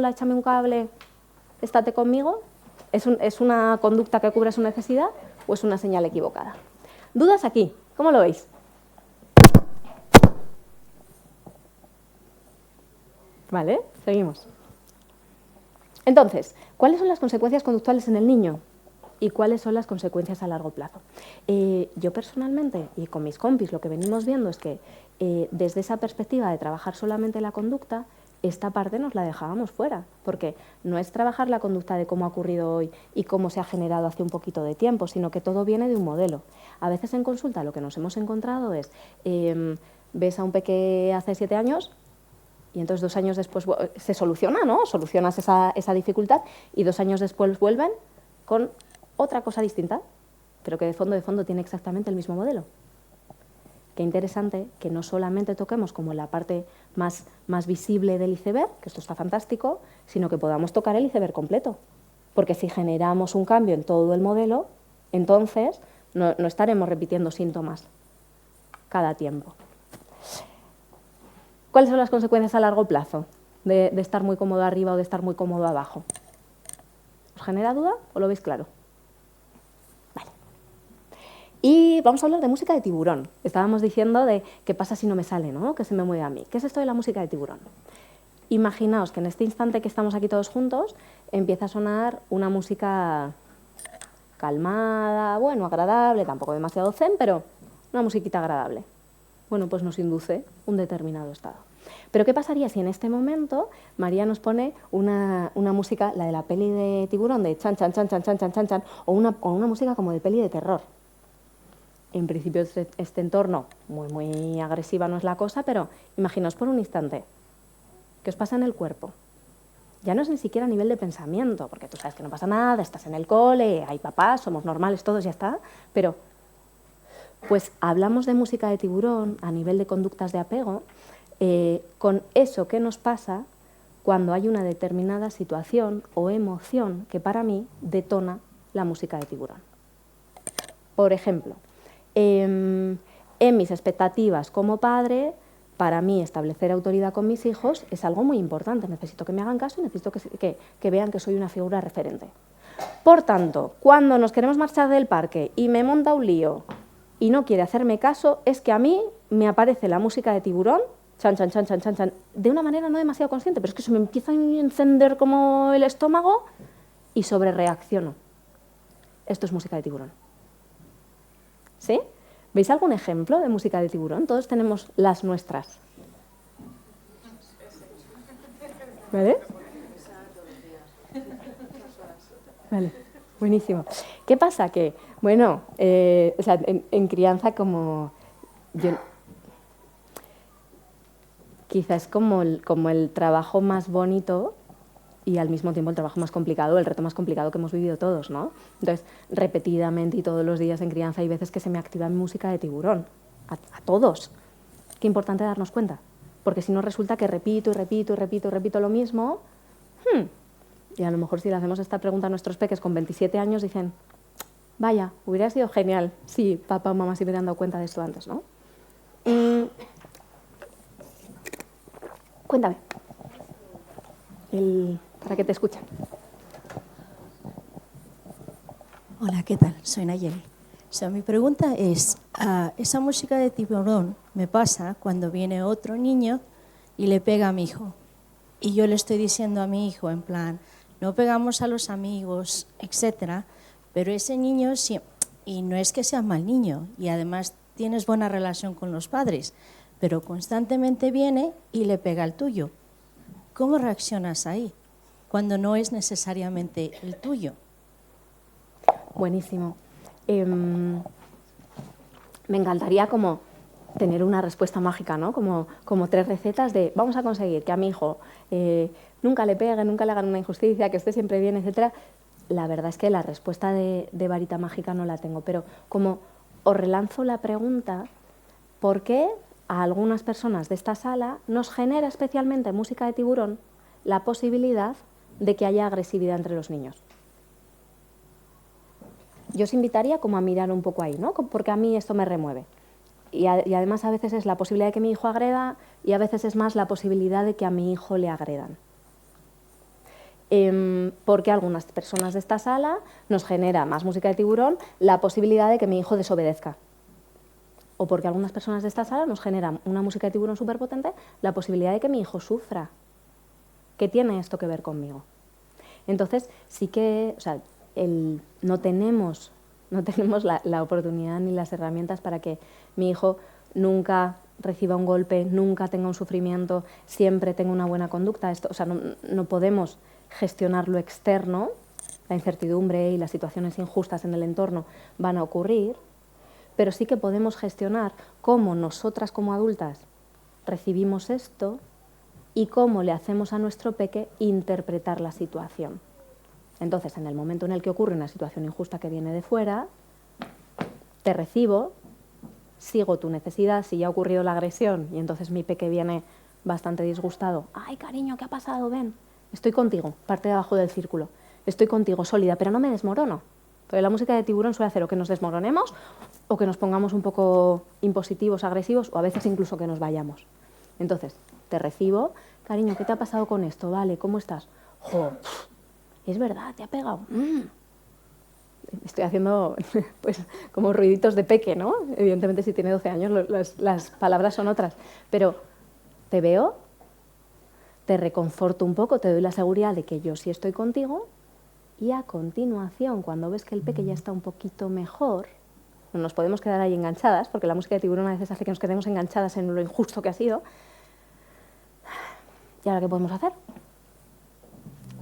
échame un cable, estate conmigo, ¿es una conducta que cubre su necesidad o es una señal equivocada? ¿Dudas aquí? ¿Cómo lo veis? Vale, seguimos. Entonces, ¿cuáles son las consecuencias conductuales en el niño? ¿Y cuáles son las consecuencias a largo plazo? Yo personalmente, y con mis compis, lo que venimos viendo es que desde esa perspectiva de trabajar solamente la conducta, esta parte nos la dejábamos fuera, porque no es trabajar la conducta de cómo ha ocurrido hoy y cómo se ha generado hace un poquito de tiempo, sino que todo viene de un modelo. A veces en consulta lo que nos hemos encontrado es, ves a un peque hace 7 años y entonces 2 años después se soluciona, ¿no? Solucionas esa dificultad y 2 años después vuelven con otra cosa distinta, pero que de fondo tiene exactamente el mismo modelo. Qué interesante que no solamente toquemos como la parte más visible del iceberg, que esto está fantástico, sino que podamos tocar el iceberg completo. Porque si generamos un cambio en todo el modelo, entonces no estaremos repitiendo síntomas cada tiempo. ¿Cuáles son las consecuencias a largo plazo de estar muy cómodo arriba o de estar muy cómodo abajo? ¿Os genera duda o lo veis claro? Y vamos a hablar de música de tiburón. Estábamos diciendo de qué pasa si no me sale, ¿no? Que se me mueve a mí. ¿Qué es esto de la música de tiburón? Imaginaos que en este instante que estamos aquí todos juntos empieza a sonar una música calmada, bueno, agradable, tampoco demasiado zen, pero una musiquita agradable. Bueno, pues nos induce un determinado estado. Pero ¿qué pasaría si en este momento María nos pone una música, la de la peli de tiburón, de chan, chan, chan, chan, chan, chan, chan, chan, o una música como de peli de terror? En principio este entorno muy agresiva no es la cosa, pero imaginaos por un instante, ¿qué os pasa en el cuerpo? Ya no es ni siquiera a nivel de pensamiento, porque tú sabes que no pasa nada, estás en el cole, hay papás, somos normales todos, ya está, pero pues hablamos de música de tiburón a nivel de conductas de apego, con eso que nos pasa cuando hay una determinada situación o emoción que para mí detona la música de tiburón. Por ejemplo, en mis expectativas como padre, para mí establecer autoridad con mis hijos es algo muy importante. Necesito que me hagan caso y necesito que vean que soy una figura referente. Por tanto, cuando nos queremos marchar del parque y me monta un lío y no quiere hacerme caso, es que a mí me aparece la música de tiburón, chan, chan, chan, chan, chan, chan, de una manera no demasiado consciente, pero es que se me empieza a encender como el estómago y sobrereacciono. Esto es música de tiburón. ¿Sí? ¿Veis algún ejemplo de música de tiburón? Todos tenemos las nuestras. ¿Vale? Vale, buenísimo. ¿Qué pasa? Que, bueno, o sea, en crianza como... quizás como el trabajo más bonito y al mismo tiempo el trabajo más complicado, el reto más complicado que hemos vivido todos, ¿no? Entonces, repetidamente y todos los días en crianza hay veces que se me activa mi música de tiburón, a todos. Qué importante darnos cuenta, porque si no resulta que repito y repito y repito y repito lo mismo, y a lo mejor si le hacemos esta pregunta a nuestros peques con 27 años dicen, vaya, hubiera sido genial si papá o mamá se hubieran dado cuenta de esto antes, ¿no? Cuéntame. Para que te escuchen. Hola, ¿qué tal? Soy Nayeli. Mi pregunta es, esa música de tiburón me pasa cuando viene otro niño y le pega a mi hijo. Y yo le estoy diciendo a mi hijo, en plan, no pegamos a los amigos, etcétera, pero ese niño, y no es que sea mal niño, y además tienes buena relación con los padres, pero constantemente viene y le pega al tuyo. ¿Cómo reaccionas ahí, cuando no es necesariamente el tuyo? Buenísimo. Me encantaría como tener una respuesta mágica, ¿no? Como 3 recetas de vamos a conseguir que a mi hijo nunca le peguen, nunca le hagan una injusticia, que esté siempre bien, etcétera. La verdad es que la respuesta de varita mágica no la tengo, pero como os relanzo la pregunta, ¿por qué a algunas personas de esta sala nos genera especialmente música de tiburón la posibilidad de que haya agresividad entre los niños? Yo os invitaría como a mirar un poco ahí, ¿no? Porque a mí esto me remueve. Y además a veces es la posibilidad de que mi hijo agreda y a veces es más la posibilidad de que a mi hijo le agredan. Porque a algunas personas de esta sala nos genera más música de tiburón la posibilidad de que mi hijo desobedezca. O porque a algunas personas de esta sala nos genera una música de tiburón súper potente la posibilidad de que mi hijo sufra. ¿Qué tiene esto que ver conmigo? Entonces, sí que, o sea, no tenemos la oportunidad ni las herramientas para que mi hijo nunca reciba un golpe, nunca tenga un sufrimiento, siempre tenga una buena conducta. Esto, o sea, no podemos gestionar lo externo, la incertidumbre y las situaciones injustas en el entorno van a ocurrir, pero sí que podemos gestionar cómo nosotras como adultas recibimos esto y cómo le hacemos a nuestro peque interpretar la situación. Entonces, en el momento en el que ocurre una situación injusta que viene de fuera, te recibo, sigo tu necesidad, si ya ha ocurrido la agresión y entonces mi peque viene bastante disgustado. ¡Ay, cariño, qué ha pasado! Ven, estoy contigo, parte de abajo del círculo. Estoy contigo, sólida, pero no me desmorono. Porque la música de Tiburón suele hacer o que nos desmoronemos o que nos pongamos un poco impositivos, agresivos o a veces incluso que nos vayamos. Entonces, te recibo, cariño, ¿qué te ha pasado con esto? Vale, ¿cómo estás? ¡Jo! Es verdad, te ha pegado. Estoy haciendo pues como ruiditos de peque, ¿no? Evidentemente si tiene 12 años las palabras son otras. Pero te veo, te reconforto un poco, te doy la seguridad de que yo sí estoy contigo y a continuación, cuando ves que el peque ya está un poquito mejor, no nos podemos quedar ahí enganchadas, porque la música de Tiburón a veces hace que nos quedemos enganchadas en lo injusto que ha sido. ¿Y ahora qué podemos hacer?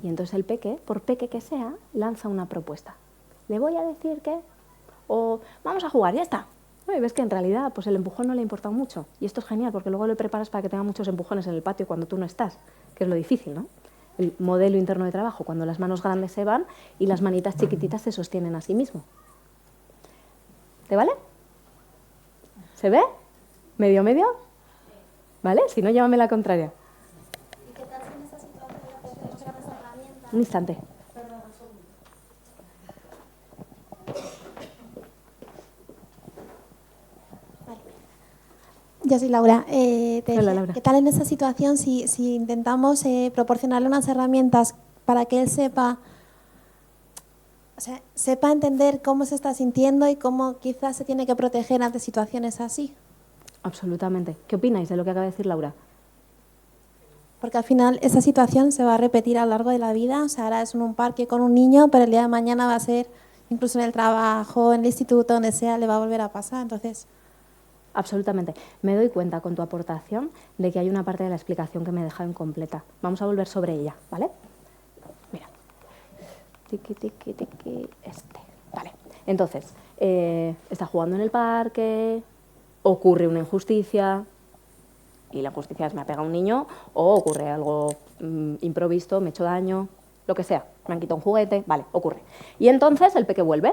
Y entonces el peque, por peque que sea, lanza una propuesta. ¿Le voy a decir qué? O vamos a jugar, ya está. Y ves que en realidad pues el empujón no le ha importado mucho. Y esto es genial porque luego lo preparas para que tenga muchos empujones en el patio cuando tú no estás, que es lo difícil, ¿no? El modelo interno de trabajo, cuando las manos grandes se van y las manitas chiquititas se sostienen a sí mismo. ¿Te vale? ¿Se ve? ¿Medio, medio? ¿Vale? Si no, llámame la contraria. ¿Y qué tal si en esta situación le podemos dar las herramientas? Un instante. Perdón, un segundo. Vale. Yo soy Laura. Hola, Laura. ¿Qué tal en esta situación si intentamos proporcionarle unas herramientas para que él sepa, o sea, sepa entender cómo se está sintiendo y cómo quizás se tiene que proteger ante situaciones así? Absolutamente. ¿Qué opináis de lo que acaba de decir Laura? Porque al final esa situación se va a repetir a lo largo de la vida. O sea, ahora es en un parque con un niño, pero el día de mañana va a ser incluso en el trabajo, en el instituto, donde sea, le va a volver a pasar. Entonces, Absolutamente. Me doy cuenta con tu aportación de que hay una parte de la explicación que me he dejado incompleta. Vamos a volver sobre ella, ¿vale? Mira. Tiki, tiki, tiki, Vale. Entonces, está jugando en el parque, ocurre una injusticia, y la injusticia es me ha pegado un niño, o ocurre algo improvisto, me he hecho daño, lo que sea, me han quitado un juguete, vale, ocurre. Y entonces el peque vuelve.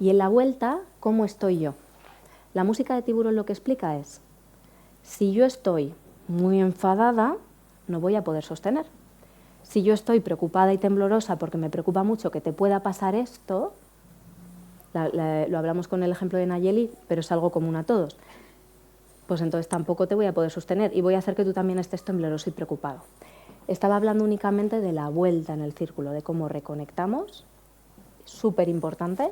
Y en la vuelta, ¿cómo estoy yo? La música de Tiburón lo que explica es, si yo estoy muy enfadada, no voy a poder sostener. Si yo estoy preocupada y temblorosa porque me preocupa mucho que te pueda pasar esto, lo hablamos con el ejemplo de Nayeli, pero es algo común a todos, pues entonces tampoco te voy a poder sostener y voy a hacer que tú también estés tembloroso y preocupado. Estaba hablando únicamente de la vuelta en el círculo, de cómo reconectamos, súper importante,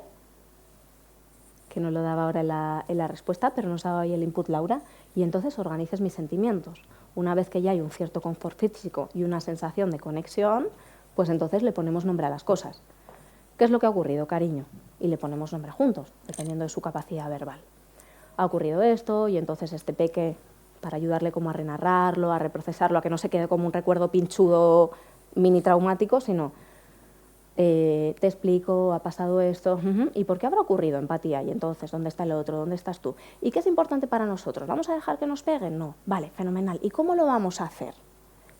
que no lo daba ahora en la respuesta, pero nos daba ahí el input Laura, y entonces organices mis sentimientos. Una vez que ya hay un cierto confort físico y una sensación de conexión, pues entonces le ponemos nombre a las cosas. ¿Qué es lo que ha ocurrido, cariño? Y le ponemos nombre juntos, dependiendo de su capacidad verbal. Ha ocurrido esto y entonces este peque, para ayudarle como a renarrarlo, a reprocesarlo, a que no se quede como un recuerdo pinchudo mini traumático, sino te explico, ha pasado esto, ¿y por qué habrá ocurrido? Empatía, y entonces, ¿dónde está el otro? ¿Dónde estás tú? ¿Y qué es importante para nosotros? ¿Vamos a dejar que nos peguen? No. Vale, fenomenal. ¿Y cómo lo vamos a hacer?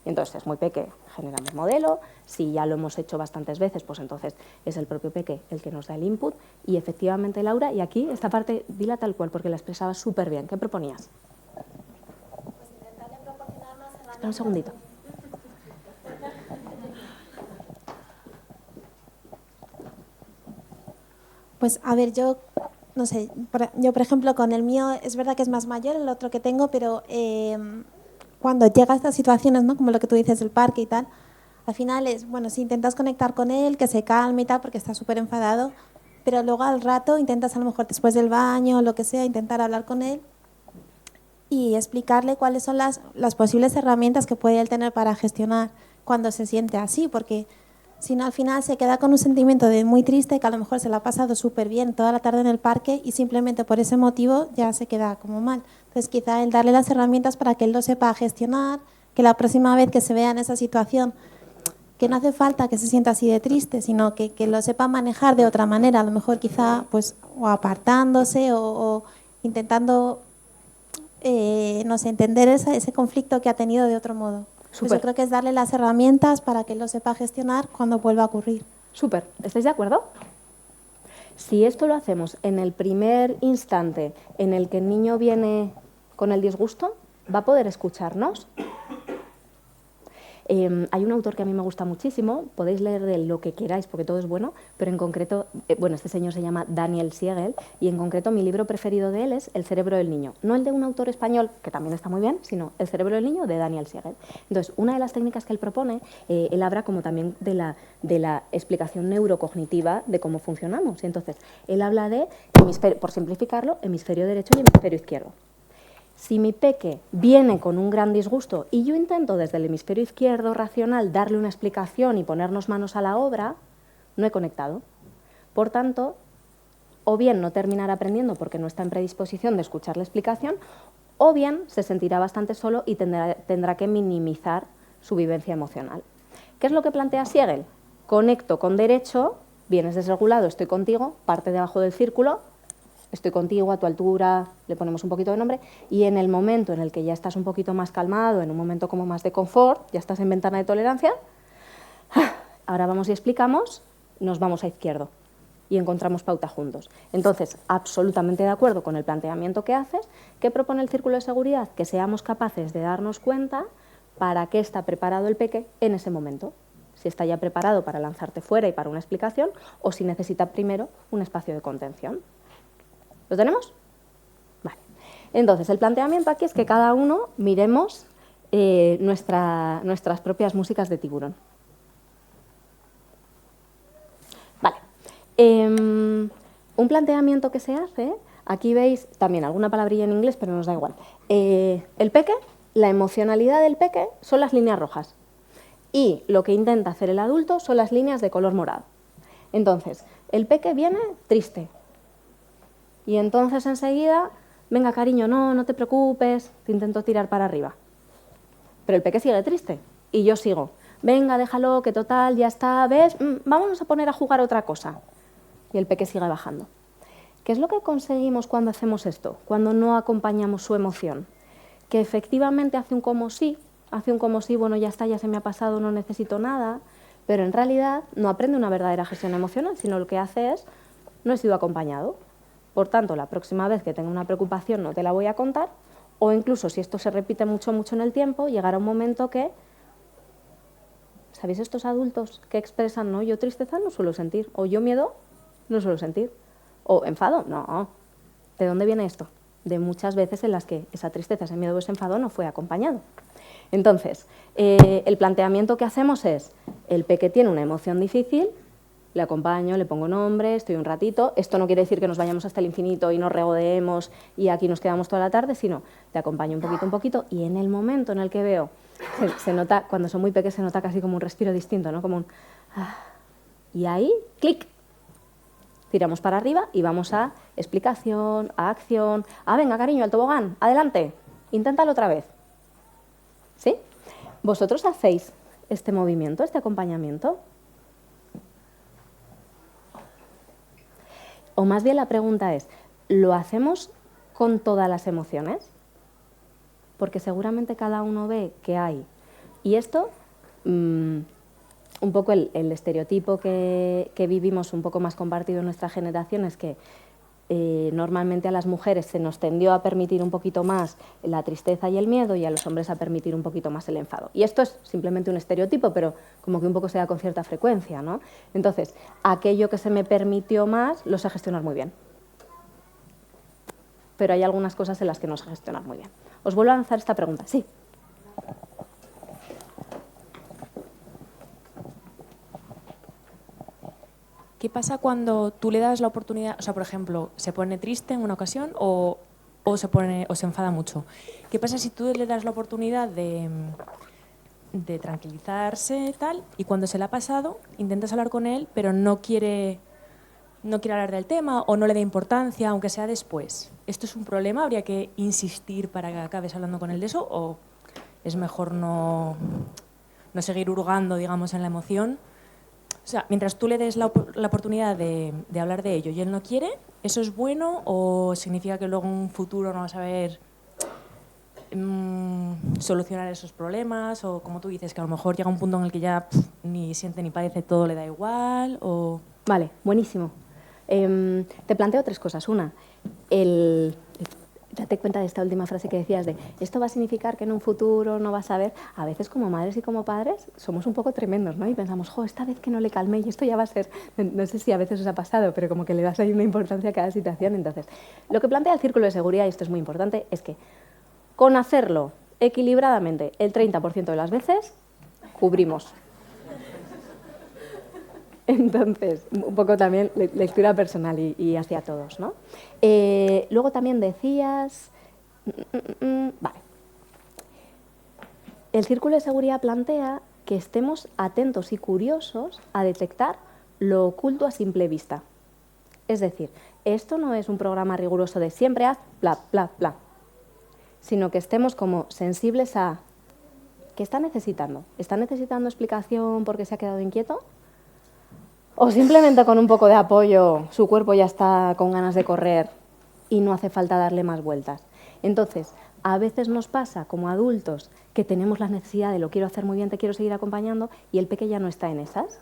Y entonces es muy peque, generamos modelo, si ya lo hemos hecho bastantes veces, pues entonces es el propio peque el que nos da el input, y efectivamente Laura, y aquí esta parte dila tal cual, porque la expresaba súper bien. ¿Qué proponías? pues intentarle proporcionar más herramientas. Espera un segundito. Pues a ver, yo no sé, yo por ejemplo con el mío es verdad que es más mayor el otro que tengo, pero cuando llega a estas situaciones, ¿no? Como lo que tú dices del parque y tal, al final es, bueno, si intentas conectar con él, que se calme y tal, porque está súper enfadado, pero luego al rato intentas a lo mejor después del baño o lo que sea, intentar hablar con él y explicarle cuáles son las posibles herramientas que puede él tener para gestionar cuando se siente así, porque sino al final se queda con un sentimiento de muy triste, que a lo mejor se la ha pasado súper bien toda la tarde en el parque y simplemente por ese motivo ya se queda como mal. Entonces quizá el darle las herramientas para que él lo sepa gestionar, que la próxima vez que se vea en esa situación, que no hace falta que se sienta así de triste, sino que lo sepa manejar de otra manera, a lo mejor quizá pues o apartándose o intentando, no sé, entender ese conflicto que ha tenido de otro modo. Pues yo creo que es darle las herramientas para que él lo sepa gestionar cuando vuelva a ocurrir. Súper, ¿estáis de acuerdo? Si esto lo hacemos en el primer instante en el que el niño viene con el disgusto, ¿va a poder escucharnos? Hay un autor que a mí me gusta muchísimo, podéis leer de lo que queráis porque todo es bueno, pero en concreto, este señor se llama Daniel Siegel y en concreto mi libro preferido de él es El cerebro del niño. No el de un autor español, que también está muy bien, sino El cerebro del niño de Daniel Siegel. Entonces, una de las técnicas que él propone, él habla como también de la explicación neurocognitiva de cómo funcionamos. Y entonces, él habla de, por simplificarlo, hemisferio derecho y hemisferio izquierdo. Si mi peque viene con un gran disgusto y yo intento desde el hemisferio izquierdo racional darle una explicación y ponernos manos a la obra, no he conectado. Por tanto, o bien no terminará aprendiendo porque no está en predisposición de escuchar la explicación, o bien se sentirá bastante solo y tendrá que minimizar su vivencia emocional. ¿Qué es lo que plantea Siegel? Conecto con derecho, vienes desregulado, estoy contigo, parte debajo del círculo, estoy contigo, a tu altura, le ponemos un poquito de nombre, y en el momento en el que ya estás un poquito más calmado, en un momento como más de confort, ya estás en ventana de tolerancia, ahora vamos y explicamos, nos vamos a izquierdo y encontramos pauta juntos. Entonces, absolutamente de acuerdo con el planteamiento que haces. ¿Qué propone el círculo de seguridad? Que seamos capaces de darnos cuenta para qué está preparado el peque en ese momento. Si está ya preparado para lanzarte fuera y para una explicación, o si necesita primero un espacio de contención. ¿Lo tenemos? Vale. Entonces, el planteamiento aquí es que cada uno miremos nuestras propias músicas de tiburón. Vale. Un planteamiento que se hace, aquí veis también alguna palabrilla en inglés, pero nos da igual. El peque, la emocionalidad del peque son las líneas rojas y lo que intenta hacer el adulto son las líneas de color morado. Entonces, el peque viene triste. Y entonces enseguida, venga cariño, no te preocupes, te intento tirar para arriba. Pero el peque sigue triste y yo sigo. Venga, déjalo, que total, ya está, ¿ves? Vámonos a poner a jugar otra cosa. Y el peque sigue bajando. ¿Qué es lo que conseguimos cuando hacemos esto? Cuando no acompañamos su emoción. Que efectivamente hace un como sí, bueno, ya está, ya se me ha pasado, no necesito nada, pero en realidad no aprende una verdadera gestión emocional, sino lo que hace es, no he sido acompañado. Por tanto, la próxima vez que tenga una preocupación no te la voy a contar, o incluso si esto se repite mucho en el tiempo, llegará un momento que, ¿sabéis estos adultos que expresan, no, yo tristeza no suelo sentir, o yo miedo no suelo sentir, o enfado? No. ¿De dónde viene esto? De muchas veces en las que esa tristeza, ese miedo o ese enfado no fue acompañado. Entonces, el planteamiento que hacemos es, el peque tiene una emoción difícil, le acompaño, le pongo nombre, estoy un ratito. Esto no quiere decir que nos vayamos hasta el infinito y nos regodeemos y aquí nos quedamos toda la tarde, sino te acompaño un poquito y en el momento en el que veo, se nota, cuando son muy pequeños se nota casi como un respiro distinto, ¿no? Como un... y ahí, clic, tiramos para arriba y vamos a explicación, a acción. Venga, cariño, al tobogán, adelante, inténtalo otra vez. ¿Sí? ¿Vosotros hacéis este movimiento, este acompañamiento? O más bien la pregunta es, ¿lo hacemos con todas las emociones? Porque seguramente cada uno ve que hay. Y esto, un poco el estereotipo que vivimos un poco más compartido en nuestra generación es que normalmente a las mujeres se nos tendió a permitir un poquito más la tristeza y el miedo y a los hombres a permitir un poquito más el enfado. Y esto es simplemente un estereotipo, pero como que un poco se da con cierta frecuencia, ¿no? Entonces, aquello que se me permitió más lo sé gestionar muy bien. Pero hay algunas cosas en las que no sé gestionar muy bien. Os vuelvo a lanzar esta pregunta. Sí. ¿Qué pasa cuando tú le das la oportunidad, o sea, por ejemplo, se pone triste en una ocasión o se enfada mucho? ¿Qué pasa si tú le das la oportunidad de de tranquilizarse tal, y cuando se le ha pasado, intentas hablar con él, pero no quiere hablar del tema o no le da importancia, aunque sea después. ¿Esto es un problema? ¿Habría que insistir para que acabes hablando con él de eso? ¿O es mejor no seguir hurgando, digamos, en la emoción? O sea, mientras tú le des la oportunidad de hablar de ello y él no quiere, ¿eso es bueno o significa que luego en un futuro no vas a ver solucionar esos problemas? O como tú dices, que a lo mejor llega un punto en el que ya ni siente ni padece, todo le da igual. O... Vale, buenísimo. Te planteo 3 cosas. Una, date cuenta de esta última frase que decías de esto va a significar que en un futuro no vas a ver. A veces como madres y como padres somos un poco tremendos, ¿no? Y pensamos, esta vez que no le calmé y esto ya va a ser... No sé si a veces os ha pasado, pero como que le das ahí una importancia a cada situación. Entonces, lo que plantea el círculo de seguridad, y esto es muy importante, es que con hacerlo equilibradamente el 30% de las veces, cubrimos. Entonces, un poco también lectura personal y hacia todos, ¿no? Luego también decías... Vale. El círculo de seguridad plantea que estemos atentos y curiosos a detectar lo oculto a simple vista. Es decir, esto no es un programa riguroso de siempre haz bla, bla, bla, sino que estemos como sensibles a... ¿Qué está necesitando? ¿Está necesitando explicación porque se ha quedado inquieto? O simplemente con un poco de apoyo su cuerpo ya está con ganas de correr y no hace falta darle más vueltas. Entonces, a veces nos pasa como adultos que tenemos la necesidad de lo quiero hacer muy bien, te quiero seguir acompañando y el peque ya no está en esas.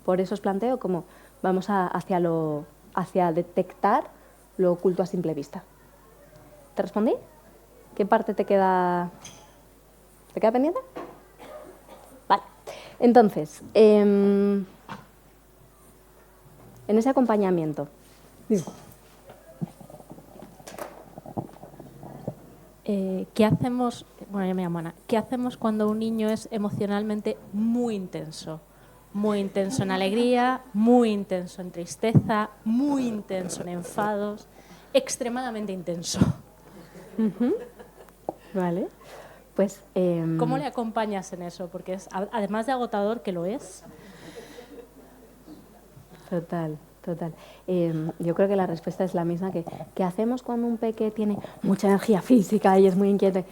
Por eso os planteo como vamos hacia detectar lo oculto a simple vista. ¿Te respondí? ¿Qué parte te queda pendiente? Vale. Entonces, en ese acompañamiento. ¿Qué hacemos? Bueno, yo me llamo Ana. ¿Qué hacemos cuando un niño es emocionalmente muy intenso? Muy intenso en alegría, muy intenso en tristeza, muy intenso en enfados, extremadamente intenso. Vale. Pues, ¿cómo le acompañas en eso? Porque es, además de agotador, que lo es. Total. Yo creo que la respuesta es la misma que ¿qué hacemos cuando un peque tiene mucha energía física y es muy inquieto?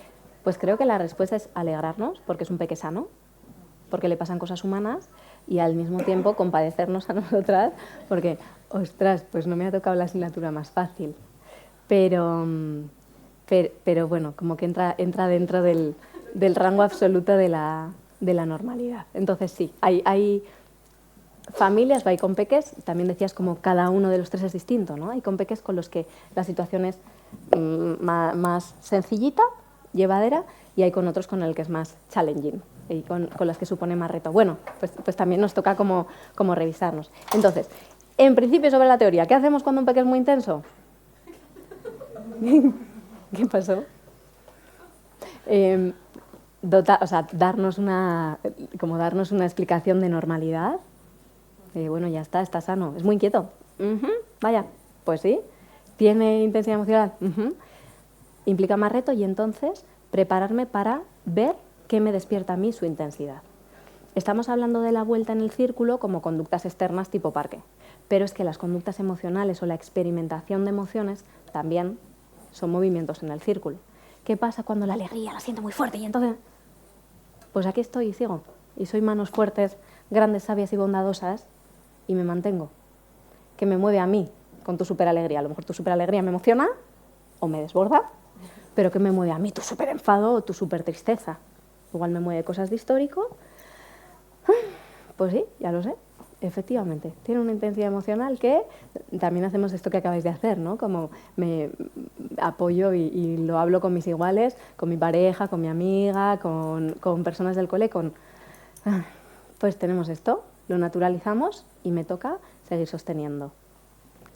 Pues creo que la respuesta es alegrarnos, porque es un peque sano, porque le pasan cosas humanas, y al mismo tiempo compadecernos a nosotras, porque, ostras, pues no me ha tocado la asignatura más fácil. Pero bueno, como que entra dentro del rango absoluto de la normalidad. Entonces sí, hay familias, hay con peques, también decías como cada uno de los 3 es distinto, ¿no? Hay con peques con los que la situación es más sencillita, llevadera, y hay con otros con el que es más challenging y con las que supone más reto. Bueno, pues también nos toca como revisarnos. Entonces, en principio sobre la teoría, ¿qué hacemos cuando un peque es muy intenso? ¿Qué pasó? Darnos una explicación de normalidad. Bueno, ya está sano. Es muy inquieto. Vaya, pues sí. ¿Tiene intensidad emocional? Implica más reto y entonces prepararme para ver qué me despierta a mí su intensidad. Estamos hablando de la vuelta en el círculo como conductas externas tipo parque, pero es que las conductas emocionales o la experimentación de emociones también son movimientos en el círculo. ¿Qué pasa cuando la alegría la siento muy fuerte y entonces... Pues aquí estoy y sigo. Y soy manos fuertes, grandes, sabias y bondadosas y me mantengo. ¿Qué me mueve a mí con tu superalegría? A lo mejor tu superalegría me emociona o me desborda, pero ¿qué me mueve a mí tu superenfado o tu supertristeza? Igual me mueve cosas de histórico. Pues sí, ya lo sé. Efectivamente, tiene una intensidad emocional que también hacemos esto que acabáis de hacer, ¿no? Como me apoyo y lo hablo con mis iguales, con mi pareja, con mi amiga, con personas del cole, pues tenemos esto, lo naturalizamos y me toca seguir sosteniendo.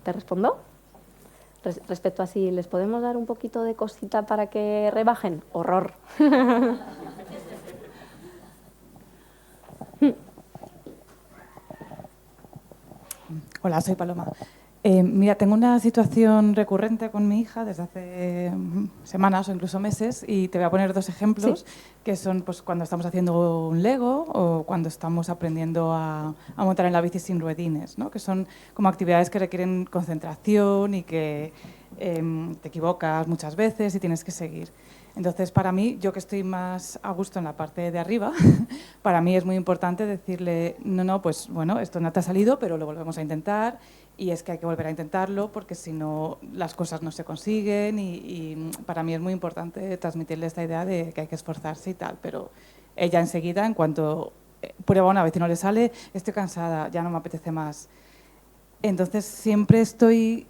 ¿Te respondo? Respecto a si les podemos dar un poquito de cosita para que rebajen, horror. Hola, soy Paloma. Mira, tengo una situación recurrente con mi hija desde hace semanas o incluso meses y te voy a poner 2 ejemplos, Sí. que son pues, cuando estamos haciendo un Lego o cuando estamos aprendiendo a montar en la bici sin ruedines, ¿no? Que son como actividades que requieren concentración y que te equivocas muchas veces y tienes que seguir. Entonces, para mí, yo que estoy más a gusto en la parte de arriba, para mí es muy importante decirle, no, pues bueno, esto no te ha salido, pero lo volvemos a intentar y es que hay que volver a intentarlo porque si no las cosas no se consiguen y para mí es muy importante transmitirle esta idea de que hay que esforzarse y tal, pero ella enseguida, en cuanto prueba una vez y no le sale, estoy cansada, ya no me apetece más. Entonces, siempre estoy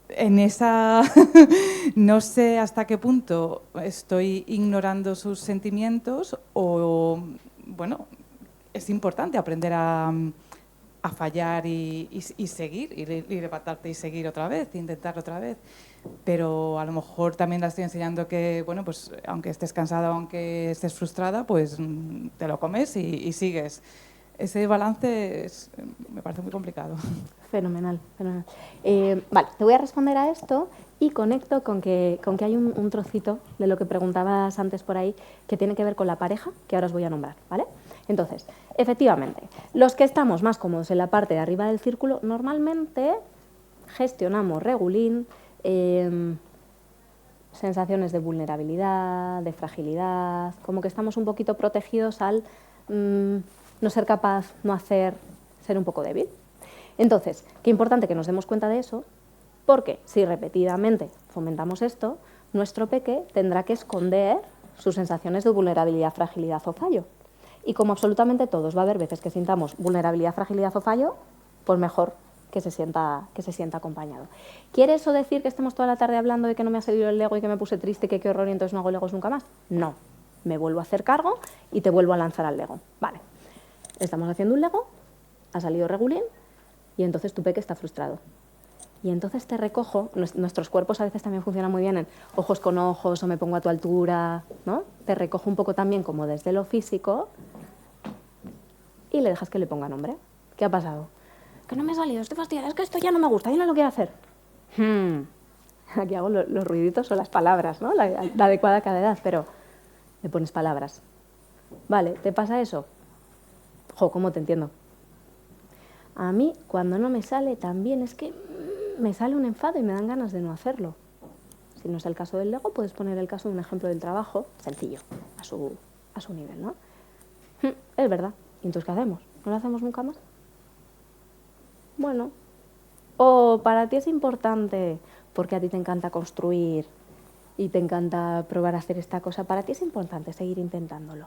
en esa, no sé hasta qué punto estoy ignorando sus sentimientos o, bueno, es importante aprender a fallar y seguir, y levantarte y seguir otra vez, intentarlo otra vez. Pero a lo mejor también la estoy enseñando que, bueno, pues aunque estés cansada, aunque estés frustrada, pues te lo comes y sigues. Ese balance me parece muy complicado. Fenomenal, fenomenal. Vale, te voy a responder a esto y conecto con que hay un trocito de lo que preguntabas antes por ahí que tiene que ver con la pareja, que ahora os voy a nombrar, ¿vale? Entonces, efectivamente, los que estamos más cómodos en la parte de arriba del círculo, normalmente gestionamos regulín, sensaciones de vulnerabilidad, de fragilidad, como que estamos un poquito protegidos al no ser capaz, no hacer, ser un poco débil. Entonces, qué importante que nos demos cuenta de eso, porque si repetidamente fomentamos esto, nuestro peque tendrá que esconder sus sensaciones de vulnerabilidad, fragilidad o fallo. Y como absolutamente todos va a haber veces que sintamos vulnerabilidad, fragilidad o fallo, pues mejor que se sienta acompañado. ¿Quiere eso decir que estemos toda la tarde hablando de que no me ha salido el Lego y que me puse triste y que qué horror y entonces no hago Legos nunca más? No, me vuelvo a hacer cargo y te vuelvo a lanzar al Lego. Vale, estamos haciendo un Lego, ha salido regulín y entonces tu peque está frustrado. Y entonces te recojo, nuestros cuerpos a veces también funcionan muy bien en ojos con ojos o me pongo a tu altura, ¿no? Te recojo un poco también como desde lo físico y le dejas que le ponga nombre. ¿Qué ha pasado? Que no me ha salido, estoy fastidiada, es que esto ya no me gusta, ya no lo quiero hacer. Aquí hago los ruiditos o las palabras, ¿no? La adecuada a cada edad, pero le pones palabras. Vale, ¿te pasa eso? Jo, ¿cómo te entiendo? A mí, cuando no me sale también, es que me sale un enfado y me dan ganas de no hacerlo. Si no es el caso del Lego, puedes poner el caso de un ejemplo del trabajo, sencillo, a su nivel, ¿no? Es verdad. ¿Y entonces qué hacemos? ¿No lo hacemos nunca más? Bueno. O para ti es importante, porque a ti te encanta construir y te encanta probar a hacer esta cosa, para ti es importante seguir intentándolo.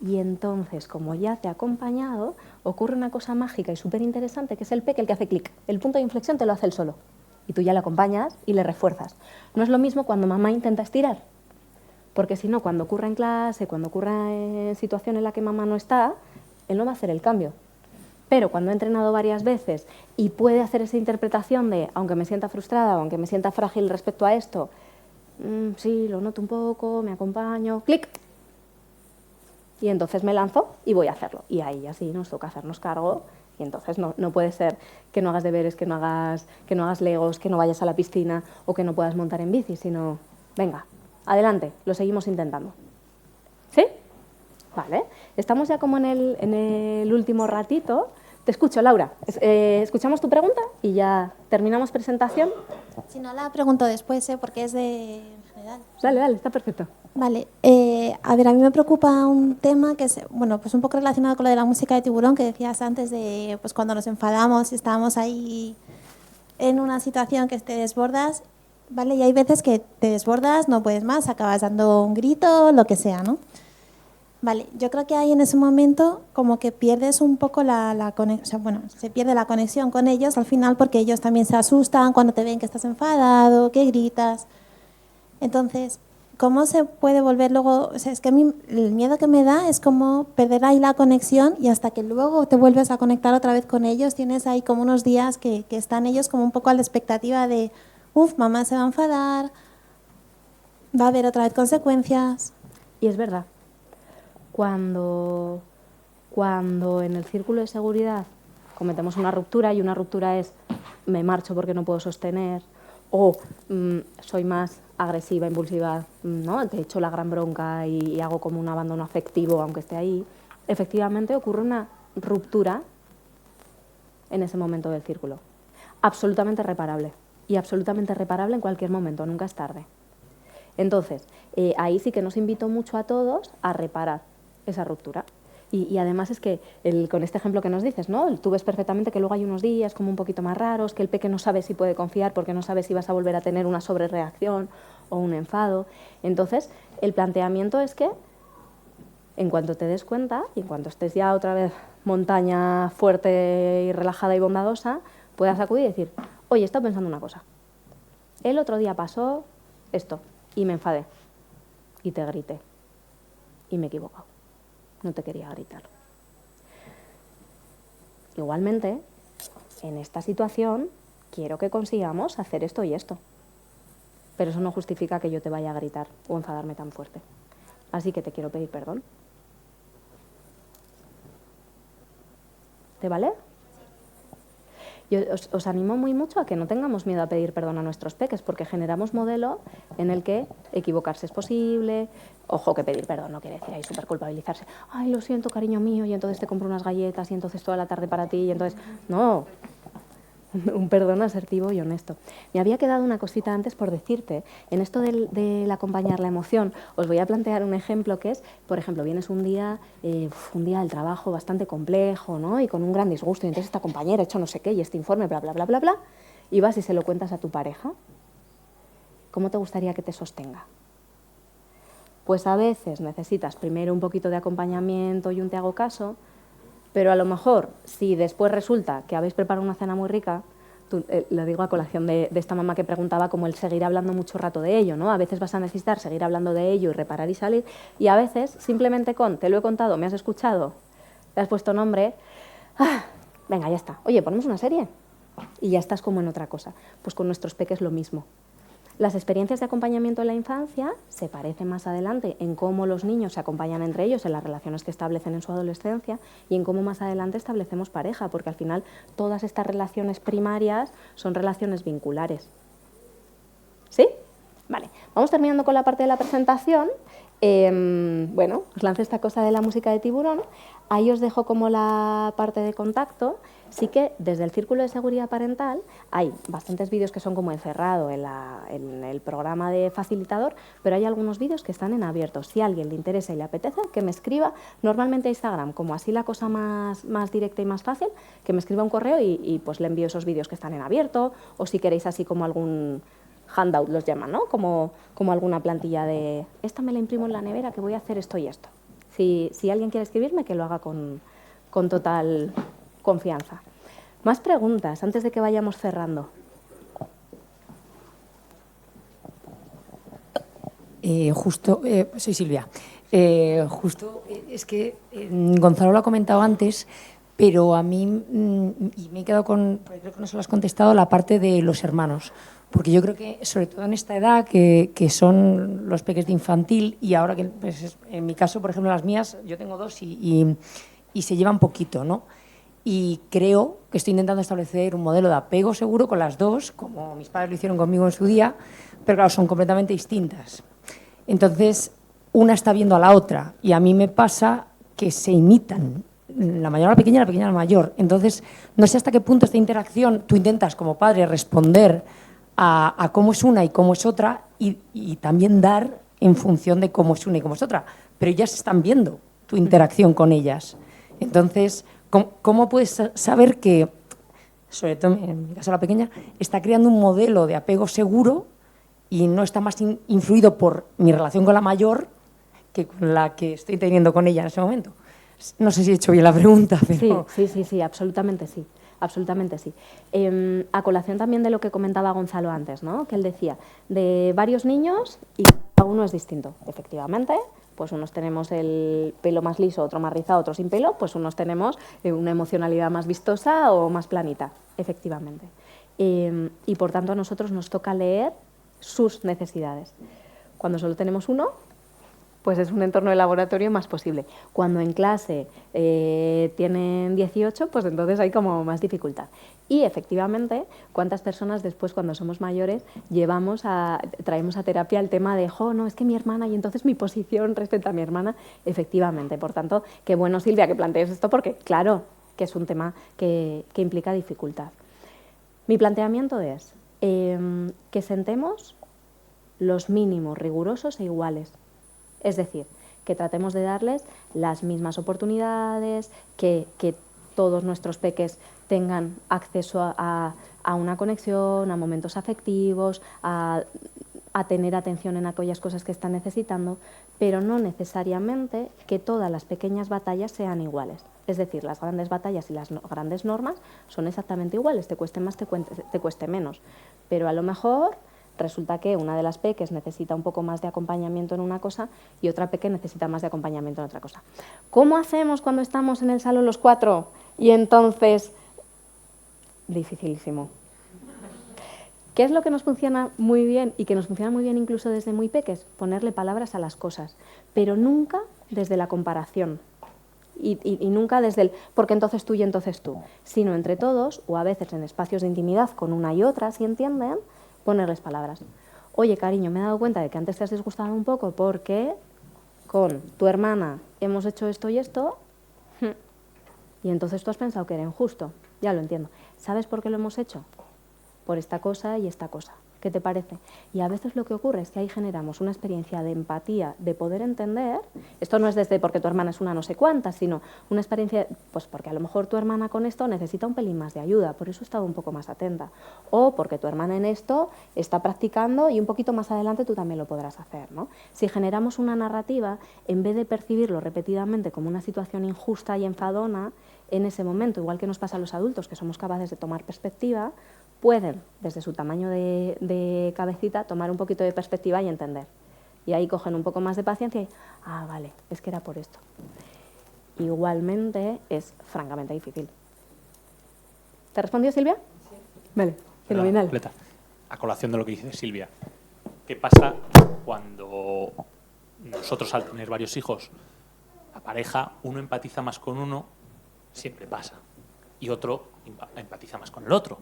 Y entonces, como ya te ha acompañado, ocurre una cosa mágica y súper interesante, que es el peque el que hace clic. El punto de inflexión te lo hace él solo. Y tú ya le acompañas y le refuerzas. No es lo mismo cuando mamá intenta estirar. Porque si no, cuando ocurra en clase, cuando ocurra en situación en la que mamá no está, él no va a hacer el cambio. Pero cuando ha entrenado varias veces y puede hacer esa interpretación de, aunque me sienta frustrada o aunque me sienta frágil respecto a esto, sí, lo noto un poco, me acompaño, clic. Y entonces me lanzo y voy a hacerlo. Y ahí así nos toca hacernos cargo. Y entonces no puede ser que no hagas deberes, que no hagas legos, que no vayas a la piscina o que no puedas montar en bici, sino, venga, adelante, lo seguimos intentando. ¿Sí? Vale. Estamos ya como en el último ratito. Te escucho, Laura. Escuchamos tu pregunta y ya terminamos presentación. Si no, la pregunto después, porque es de general. Dale, está perfecto. Vale, a ver, a mí me preocupa un tema que es, bueno, pues un poco relacionado con lo de la música de Tiburón que decías antes de, pues cuando nos enfadamos y estábamos ahí en una situación que te desbordas, ¿vale? Y hay veces que te desbordas, no puedes más, acabas dando un grito, lo que sea, ¿no? Vale, yo creo que ahí en ese momento como que pierdes un poco la conexión, o sea, bueno, se pierde la conexión con ellos al final porque ellos también se asustan cuando te ven que estás enfadado, que gritas. Entonces, ¿cómo se puede volver luego? O sea, es que a mí el miedo que me da es como perder ahí la conexión y hasta que luego te vuelves a conectar otra vez con ellos, tienes ahí como unos días que están ellos como un poco a la expectativa de, mamá se va a enfadar, va a haber otra vez consecuencias. Y es verdad. Cuando en el círculo de seguridad cometemos una ruptura y una ruptura es me marcho porque no puedo sostener o soy más agresiva, impulsiva, ¿no? Te echo la gran bronca y hago como un abandono afectivo aunque esté ahí, efectivamente ocurre una ruptura en ese momento del círculo. Absolutamente reparable. Y absolutamente reparable en cualquier momento, nunca es tarde. Entonces, ahí sí que nos invito mucho a todos a reparar esa ruptura. Y además es que con este ejemplo que nos dices, ¿no? Tú ves perfectamente que luego hay unos días como un poquito más raros, que el peque no sabe si puede confiar porque no sabe si vas a volver a tener una sobrereacción o un enfado. Entonces, el planteamiento es que en cuanto te des cuenta y en cuanto estés ya otra vez montaña fuerte y relajada y bondadosa, puedas acudir y decir, oye, he estado pensando una cosa. El otro día pasó esto y me enfadé y te grité y me he equivocado. No te quería gritar. Igualmente, en esta situación quiero que consigamos hacer esto y esto. Pero eso no justifica que yo te vaya a gritar o enfadarme tan fuerte. Así que te quiero pedir perdón. ¿Te vale? Yo os animo muy mucho a que no tengamos miedo a pedir perdón a nuestros peques, porque generamos modelo en el que equivocarse es posible. Ojo, que pedir perdón no quiere decir ahí súper culpabilizarse. Ay, lo siento, cariño mío, y entonces te compro unas galletas, y entonces toda la tarde para ti, y entonces... No, un perdón asertivo y honesto. Me había quedado una cosita antes por decirte. En esto del acompañar la emoción, os voy a plantear un ejemplo que es, por ejemplo, vienes un día del trabajo bastante complejo, ¿no? Y con un gran disgusto, y entonces esta compañera ha hecho no sé qué, y este informe, bla, bla, bla, bla, bla, y vas y se lo cuentas a tu pareja. ¿Cómo te gustaría que te sostenga? Pues a veces necesitas primero un poquito de acompañamiento y un te hago caso, pero a lo mejor, si después resulta que habéis preparado una cena muy rica, lo digo a colación de esta mamá que preguntaba como el seguir hablando mucho rato de ello, ¿no? A veces vas a necesitar seguir hablando de ello y reparar y salir, y a veces simplemente te lo he contado, me has escuchado, le has puesto nombre, venga, ya está. Oye, ponemos una serie y ya estás como en otra cosa. Pues con nuestros peques lo mismo. Las experiencias de acompañamiento en la infancia se parecen más adelante en cómo los niños se acompañan entre ellos en las relaciones que establecen en su adolescencia y en cómo más adelante establecemos pareja, porque al final todas estas relaciones primarias son relaciones vinculares. ¿Sí? Vale, vamos terminando con la parte de la presentación. Bueno, os lancé esta cosa de la música de Tiburón. Ahí os dejo como la parte de contacto. Sí que desde el Círculo de Seguridad Parental hay bastantes vídeos que son como encerrado en el programa de facilitador, pero hay algunos vídeos que están en abierto. Si a alguien le interesa y le apetece, que me escriba, normalmente a Instagram, como así la cosa más directa y más fácil, que me escriba un correo y pues le envío esos vídeos que están en abierto, o si queréis así como algún handout los llaman, ¿no? Como alguna plantilla de esta me la imprimo en la nevera que voy a hacer esto y esto. Si alguien quiere escribirme, que lo haga con total confianza. Más preguntas antes de que vayamos cerrando. Soy Silvia. Es que Gonzalo lo ha comentado antes, pero a mí, y me he quedado porque creo que no se lo has contestado, la parte de los hermanos. Porque yo creo que, sobre todo en esta edad, que son los peques de infantil, y ahora que, pues, en mi caso, por ejemplo, las mías, yo tengo dos y se llevan poquito, ¿no? Y creo que estoy intentando establecer un modelo de apego seguro con las dos, como mis padres lo hicieron conmigo en su día, pero claro, son completamente distintas. Entonces, una está viendo a la otra, y a mí me pasa que se imitan, la mayor a la pequeña a la mayor. Entonces, no sé hasta qué punto esta interacción tú intentas como padre responder a cómo es una y cómo es otra, y también dar en función de cómo es una y cómo es otra. Pero ellas están viendo tu interacción con ellas. Entonces, ¿cómo puedes saber que, sobre todo en mi caso la pequeña, está creando un modelo de apego seguro y no está más influido por mi relación con la mayor que con la que estoy teniendo con ella en ese momento? No sé si he hecho bien la pregunta, pero... Sí, absolutamente sí. Absolutamente sí. A colación también de lo que comentaba Gonzalo antes, ¿no? Que él decía, de varios niños y cada uno es distinto. Efectivamente, pues unos tenemos el pelo más liso, otro más rizado, otro sin pelo, pues unos tenemos una emocionalidad más vistosa o más planita, efectivamente. Y por tanto a nosotros nos toca leer sus necesidades. Cuando solo tenemos uno, pues es un entorno de laboratorio más posible. Cuando en clase tienen 18, pues entonces hay como más dificultad. Y efectivamente, ¿cuántas personas después, cuando somos mayores, traemos a terapia el tema de, no, es que mi hermana, y entonces mi posición respecto a mi hermana? Efectivamente, por tanto, qué bueno, Silvia, que plantees esto, porque claro que es un tema que implica dificultad. Mi planteamiento es que sentemos los mínimos rigurosos e iguales. Es decir, que tratemos de darles las mismas oportunidades, que todos nuestros peques tengan acceso a una conexión, a momentos afectivos, a tener atención en aquellas cosas que están necesitando, pero no necesariamente que todas las pequeñas batallas sean iguales. Es decir, las grandes batallas y las grandes normas son exactamente iguales, te cueste más, te cueste menos. Pero a lo mejor resulta que una de las peques necesita un poco más de acompañamiento en una cosa y otra peque necesita más de acompañamiento en otra cosa. ¿Cómo hacemos cuando estamos en el salón los 4? Y entonces, dificilísimo. ¿Qué es lo que nos funciona muy bien y que nos funciona muy bien incluso desde muy peques? Ponerle palabras a las cosas, pero nunca desde la comparación. Y nunca desde el porque entonces tú y entonces tú, sino entre todos, o a veces en espacios de intimidad con una y otra, si entienden, ponerles palabras. Oye, cariño, me he dado cuenta de que antes te has disgustado un poco porque con tu hermana hemos hecho esto y esto, y entonces tú has pensado que era injusto. Ya lo entiendo. ¿Sabes por qué lo hemos hecho? Por esta cosa y esta cosa. ¿Qué te parece? Y a veces lo que ocurre es que ahí generamos una experiencia de empatía, de poder entender. Esto no es desde porque tu hermana es una no sé cuánta, sino una experiencia, pues porque a lo mejor tu hermana con esto necesita un pelín más de ayuda, por eso he estado un poco más atenta. O porque tu hermana en esto está practicando y un poquito más adelante tú también lo podrás hacer, ¿no? Si generamos una narrativa, en vez de percibirlo repetidamente como una situación injusta y enfadona, en ese momento, igual que nos pasa a los adultos, que somos capaces de tomar perspectiva, pueden, desde su tamaño de cabecita, tomar un poquito de perspectiva y entender. Y ahí cogen un poco más de paciencia y, vale, es que era por esto. Igualmente es francamente difícil. ¿Te respondió Silvia? Sí. Vale, fenomenal. A colación de lo que dice Silvia, ¿qué pasa cuando nosotros, al tener varios hijos, la pareja, uno empatiza más con uno, siempre pasa, y otro empatiza más con el otro?